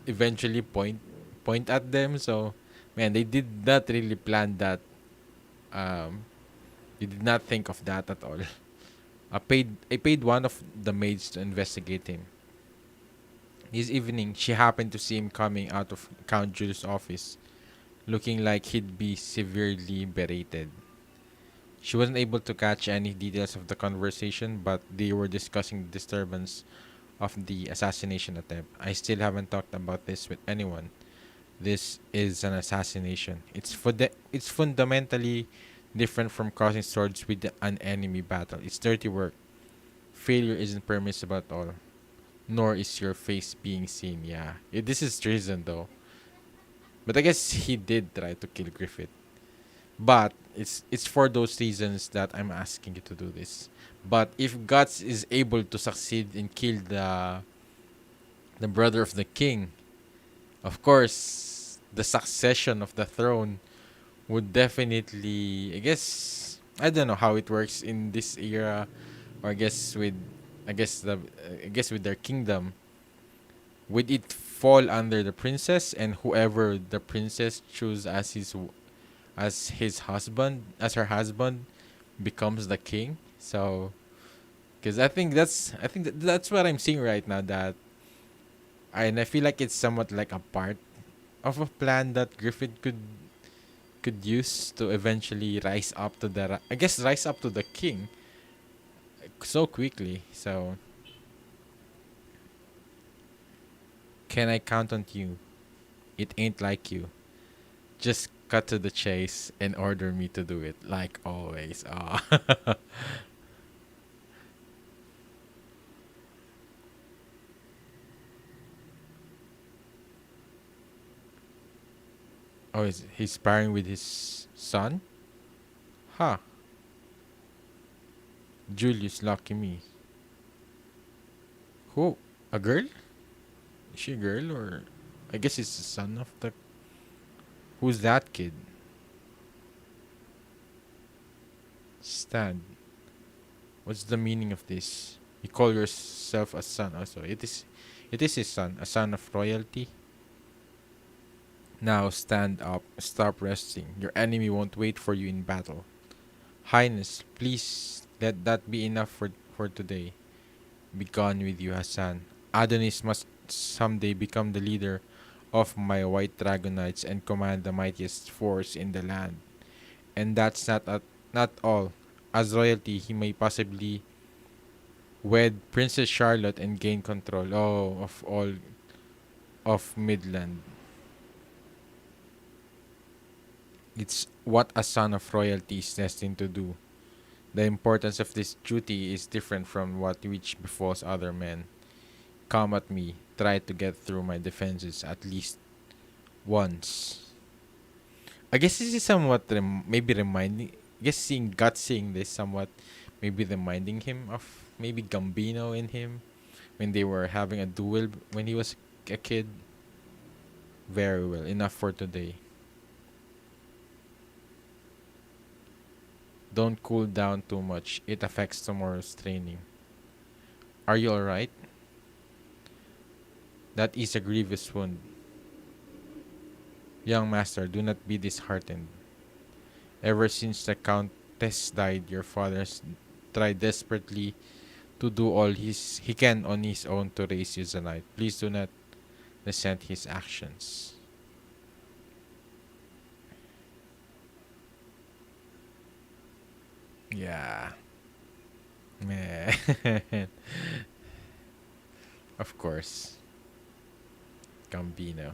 eventually point at them. So, man, they did not really plan that. Um, they did not think of that at all. I paid one of the maids to investigate him. This evening, she happened to see him coming out of Count Julius' office, looking like he'd be severely berated. She wasn't able to catch any details of the conversation, but they were discussing the disturbance of the assassination attempt. I still haven't talked about this with anyone. This is an assassination. It's fundamentally different from crossing swords with an enemy battle. It's dirty work. Failure isn't permissible at all. Nor is your face being seen. Yeah. This is treason though. But I guess he did try to kill Griffith. But it's for those reasons that I'm asking you to do this. But if Guts is able to succeed and kill the brother of the king, of course the succession of the throne would definitely, I guess, I don't know how it works in this era, or I guess with their kingdom, would it fall under the princess, and whoever the princess choose as her husband, becomes the king. So, because that's what I'm seeing right now. And I feel like it's somewhat like a part of a plan that Griffith could use to eventually rise up to the king so quickly. So, can I count on you? It ain't like you. Just cut to the chase and order me to do it, like always. Ah. Oh, he's sparring with his son? Huh. Julius, lucky me. Who? A girl? Is she a girl, or I guess it's the son of the. Who's that kid? Stan. What's the meaning of this? You call yourself a son also. It is his son, a son of royalty. Now stand up, stop resting. Your enemy won't wait for you in battle. Highness, please let that be enough for today. Be gone with you, Hassan. Adonis must someday become the leader of my white dragon knights and command the mightiest force in the land. And that's not all. As royalty, he may possibly wed Princess Charlotte and gain control of all of Midland. It's what a son of royalty is destined to do. The importance of this duty is different from what which befalls other men. Come at me, try to get through my defenses at least once. I guess this is somewhat maybe reminding. I guess seeing this somewhat maybe reminding him of maybe Gambino in him when they were having a duel when he was a kid. Very well, enough for today. Don't cool down too much. It affects tomorrow's training. Are you alright? That is a grievous wound. Young master, do not be disheartened. Ever since the countess died, your father has tried desperately to do all he can on his own to raise you as a knight. Please do not resent his actions. Yeah. Man. Of course. Gambino.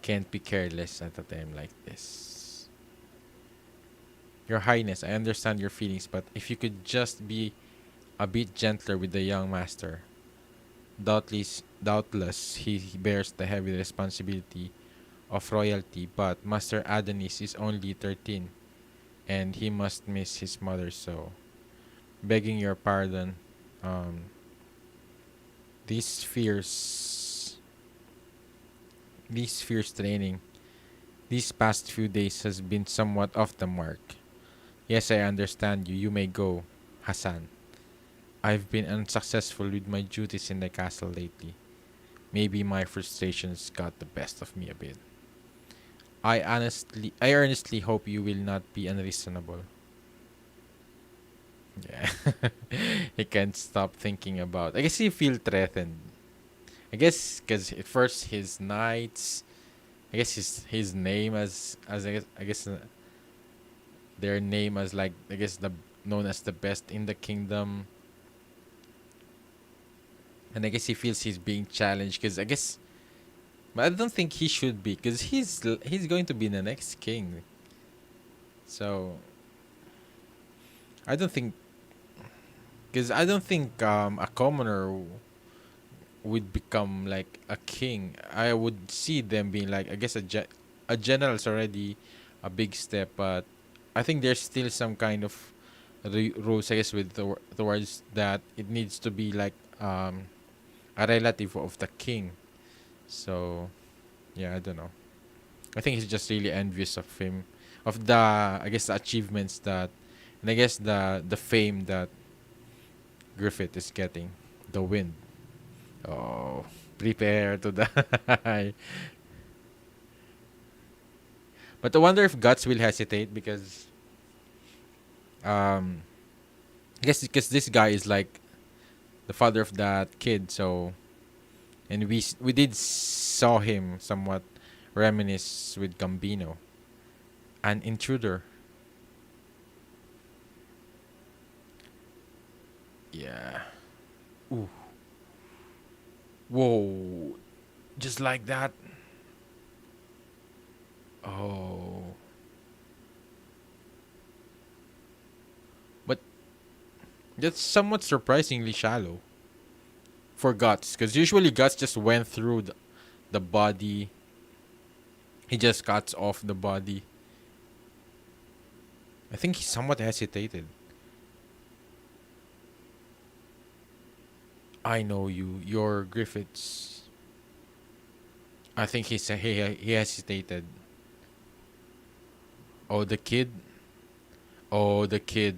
Can't be careless at a time like this. Your Highness, I understand your feelings, but if you could just be a bit gentler with the young master. Doubtless, he bears the heavy responsibility of royalty, but Master Adonis is only 13, and he must miss his mother so. Begging your pardon, um, these fears, these fierce training, these past few days has been somewhat off the mark. Yes, I understand you. You may go, Hassan. I've been unsuccessful with my duties in the castle lately. Maybe my frustrations got the best of me a bit. I earnestly hope you will not be unreasonable. Yeah. He can't stop thinking about. I guess he feel threatened. I guess because at first his knights, I guess his name as I guess their name as like I guess the known as the best in the kingdom, and I guess he feels he's being challenged because I guess, but I don't think he should be because he's going to be the next king. So I don't think because I don't think a commoner would become like a king. I would see them being like I guess a general is already a big step, but I think there's still some kind of rules I guess with towards that it needs to be like a relative of the king. So yeah, I don't know. I think he's just really envious of him, of the I guess the achievements that, and I guess the fame that Griffith is getting. The wind. Oh, prepare to die. But I wonder if Guts will hesitate because um I guess because this guy is like the father of that kid, so and we did saw him somewhat reminisce with Gambino, an intruder. Yeah. Ooh. Whoa. Just like that. Oh. But that's somewhat surprisingly shallow for Guts, because usually Guts just went through the body. He just cuts off the body. I think he somewhat hesitated. I know you. You're Griffiths. I think he hesitated. Oh, the kid. Oh, the kid.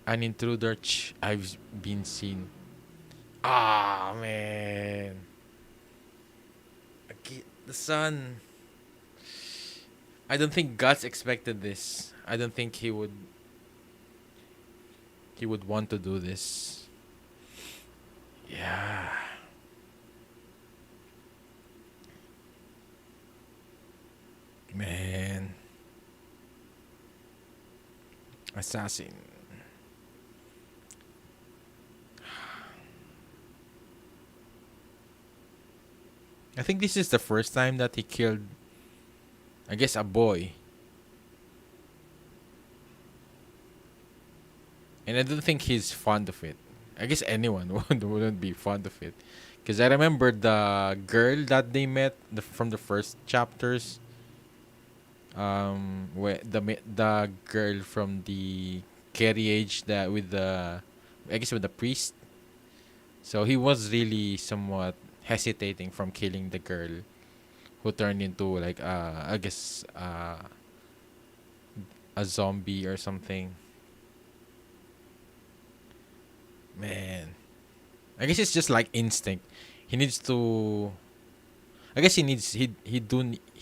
An intruder. I've been seen. Ah, man. The son. I don't think Guts expected this. I don't think he would want to do this. Yeah. Man. Assassin. I think this is the first time that he killed, I guess, a boy. And I don't think he's fond of it. I guess anyone wouldn't be fond of it. Because I remember the girl that they met from the first chapters. Where the girl from the carriage that with the, I guess with the priest. So he was really somewhat hesitating from killing the girl who turned into like I guess a zombie or something. Man, I guess it's just like instinct. He needs to. I guess he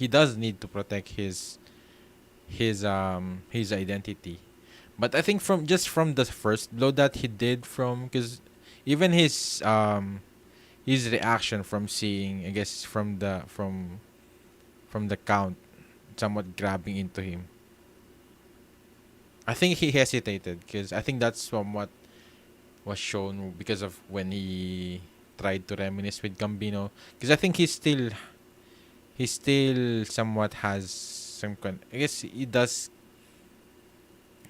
does need to protect his identity. But I think from the first blow that he did from, because even his reaction from seeing, I guess from the count somewhat grabbing into him. I think he hesitated because I think that's from what was shown because of when he tried to reminisce with Gambino. Because I think he still somewhat has some kind. I guess he does.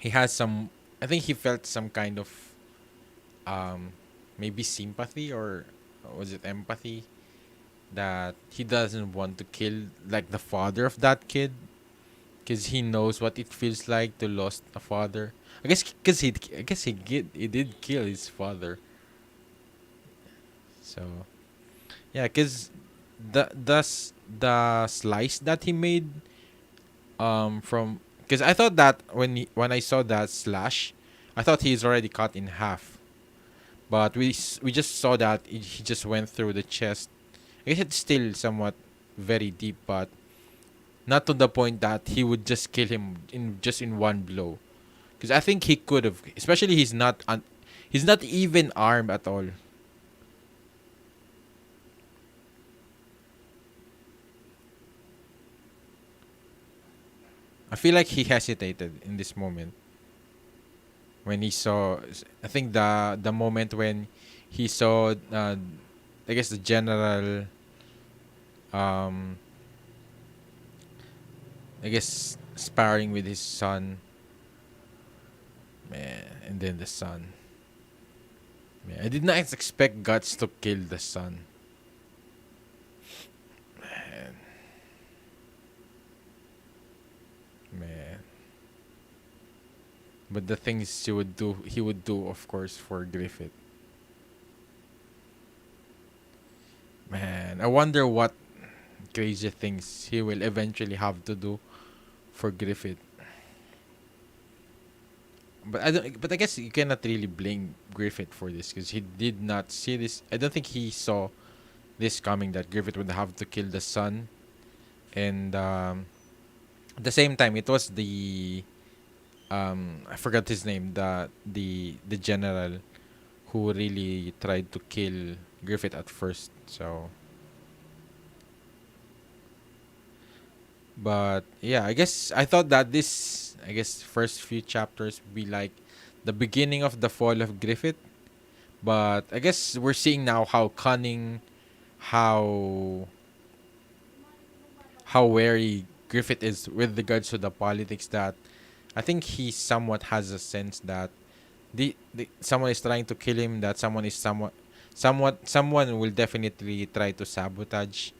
He has some. I think he felt some kind of um maybe sympathy, or was it empathy, that he doesn't want to kill like the father of that kid because he knows what it feels like to lose a father. I guess he did kill his father. So yeah, because the slice that he made from, because I thought that when I saw that slash, I thought he's already cut in half. But we just saw that he just went through the chest. I guess it's still somewhat very deep, but not to the point that he would just kill him in one blow. Because I think he could have, especially he's not even armed at all. I feel like he hesitated in this moment when he saw. I think the moment when he saw, I guess the general, um, I guess sparring with his son, man, and then the son. Man, I did not expect Guts to kill the son. Man, man. But the things he would do, of course, for Griffith. Man, I wonder what crazy things he will eventually have to do for Griffith. But I guess you cannot really blame Griffith for this because he did not see this. I don't think he saw this coming, that Griffith would have to kill the son. And at the same time, it was the I forgot his name, the general who really tried to kill Griffith at first. So, but yeah, I guess I thought that this, I guess, first few chapters would be like the beginning of the fall of Griffith. But I guess we're seeing now how cunning, how how wary Griffith is with regards to the politics, that I think he somewhat has a sense that the someone is trying to kill him, that someone will definitely try to sabotage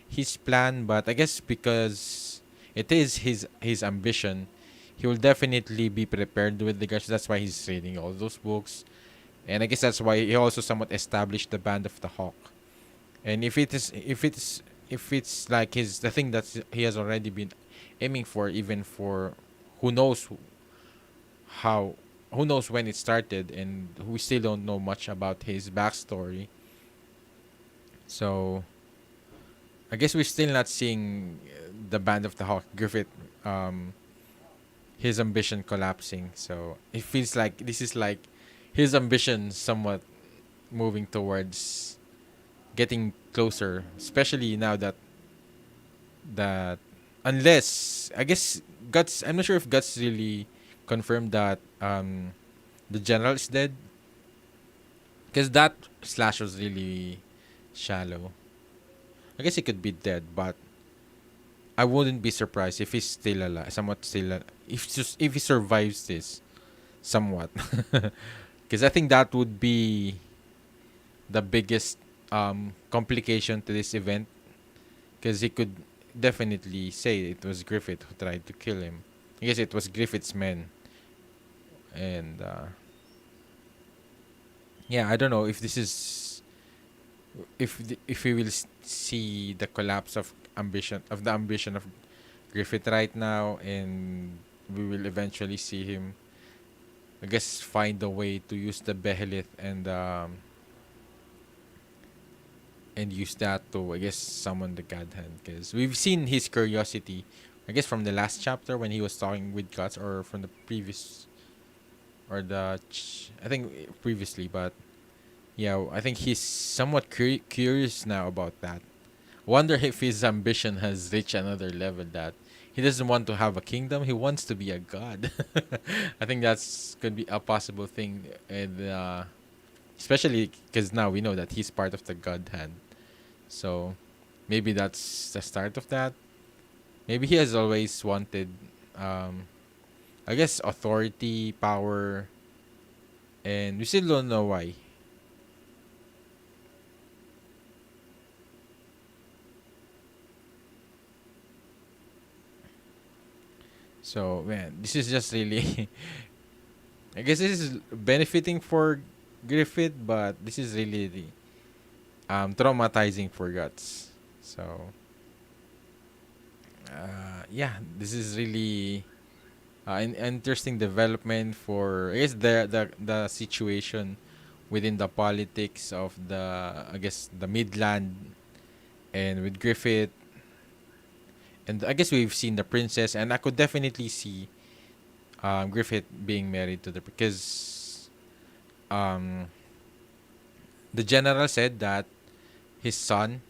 his plan. But I guess because it is his ambition, he will definitely be prepared with regards. That's why he's reading all those books, and I guess that's why he also somewhat established the Band of the Hawk. And if it's like his the thing that he has already been aiming for, even for who knows how who knows when it started, and we still don't know much about his backstory. So I guess we're still not seeing the Band of the Hawk, Griffith, um, his ambition collapsing. So it feels like this is like his ambition somewhat moving towards getting closer, especially now that unless I guess Guts, I'm not sure if Guts really confirmed that the general is dead, because that slash was really shallow. I guess he could be dead, but I wouldn't be surprised if he's still alive, somewhat still if he survives this somewhat, because I think that would be the biggest complication to this event, because he could definitely say it was Griffith who tried to kill him. I guess it was Griffith's men, and yeah, I don't know if this is if we will see the collapse of the ambition of Griffith right now, and we will eventually see him, I guess, find a way to use the Behelit and use that to, I guess, summon the God Hand. Because we've seen his curiosity, I guess, from the last chapter when he was talking with gods, or from the previous, or I think previously. But yeah, I think he's somewhat curious now about that. Wonder if his ambition has reached another level that he doesn't want to have a kingdom. He wants to be a god. I think that's could be a possible thing, and especially because now we know that he's part of the god hand. So maybe that's the start of that. Maybe he has always wanted, um, I guess, authority, power, and we still don't know why. So man, this is just really. I guess this is benefiting for Griffith, but this is really traumatizing for Guts. So yeah, this is really an interesting development for I guess the situation within the politics of the I guess the Midland and with Griffith, and I guess we've seen the princess, and I could definitely see Griffith being married to the because um the general said that his son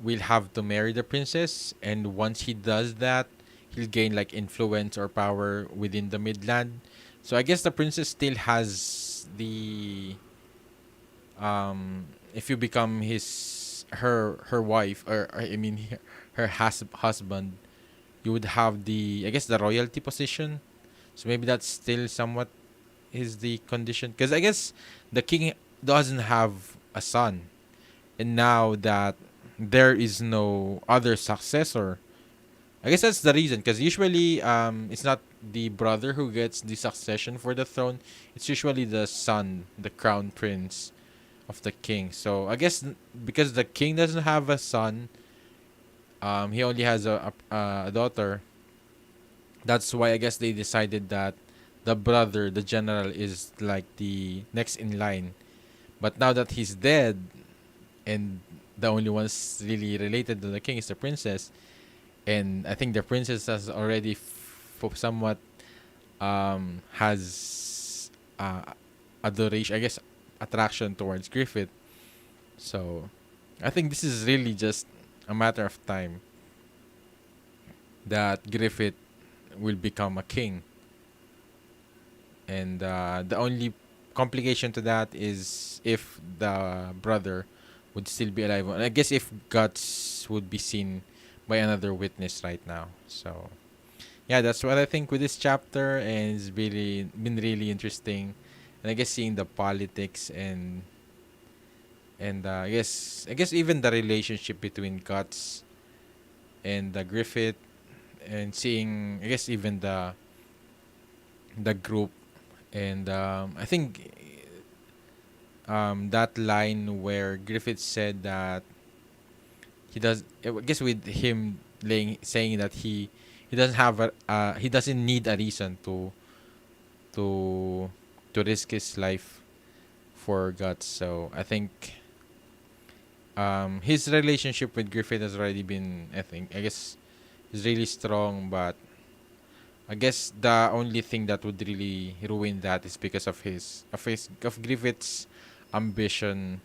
will have to marry the princess, and once he does that, he'll gain like influence or power within the Midland. So I guess the princess still has the if you become her wife, or I mean her husband, you would have the I guess the royalty position. So maybe that's still somewhat is the condition because I guess the king doesn't have a son, and now that there is no other successor, I guess that's the reason. Because usually, it's not the brother who gets the succession for the throne. It's usually the son, the crown prince of the king. So I guess because the king doesn't have a son, he only has a daughter. That's why I guess they decided that the brother, the general, is like the next in line. But now that he's dead, and the only ones really related to the king is the princess, and I think the princess has already somewhat has adoration, I guess, attraction towards Griffith. So I think this is really just a matter of time that Griffith will become a king, and the only complication to that is if the brother would still be alive. I guess if Guts would be seen by another witness right now. So yeah, that's what I think with this chapter, and it's really been really interesting. And I guess seeing the politics and I guess even the relationship between Guts and Griffith, and seeing I guess even the group, and I think that line where Griffith said that he does I guess with him saying that he doesn't have he doesn't need a reason to to risk his life for Guts. So I think his relationship with Griffith has already been I guess is really strong, but I guess the only thing that would really ruin that is because of of Griffith's ambition,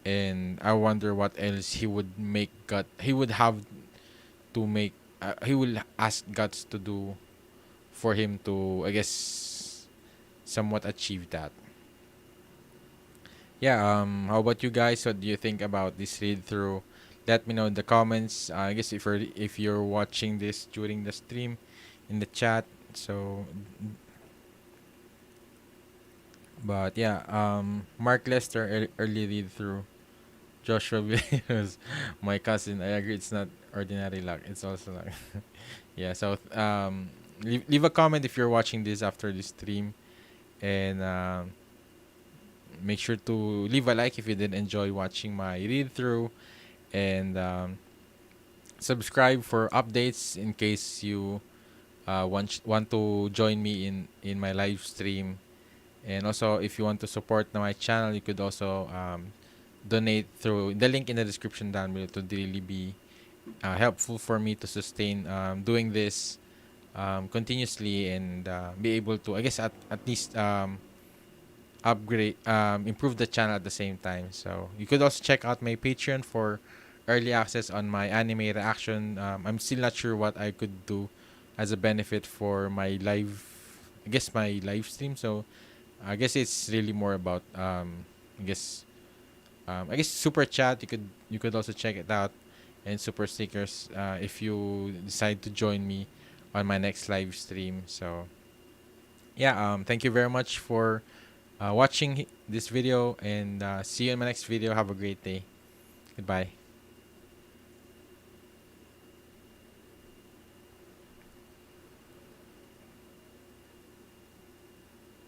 and I wonder what else he would have to make he will ask Guts to do for him to I guess somewhat achieve that. Yeah, how about you guys? What do you think about this read through? Let me know in the comments. I guess if you're watching this during the stream, in the chat. So, but yeah, Mark Lester early read through. Joshua Villas, my cousin. I agree, it's not ordinary luck. It's also luck. Yeah. So leave a comment if you're watching this after the stream, and make sure to leave a like if you did enjoy watching my read through, and subscribe for updates in case you want to join me in my live stream. And also, if you want to support my channel, you could also donate through the link in the description down below to really be helpful for me to sustain doing this continuously, and be able to, I guess, at least upgrade, improve the channel at the same time. So you could also check out my Patreon for early access on my anime reaction. I'm still not sure what I could do as a benefit for my live, I guess my live stream. So I guess it's really more about I guess I guess super chat. You could also check it out, and super stickers if you decide to join me on my next live stream. So yeah, thank you very much for watching this video, and see you in my next video. Have a great day. Goodbye.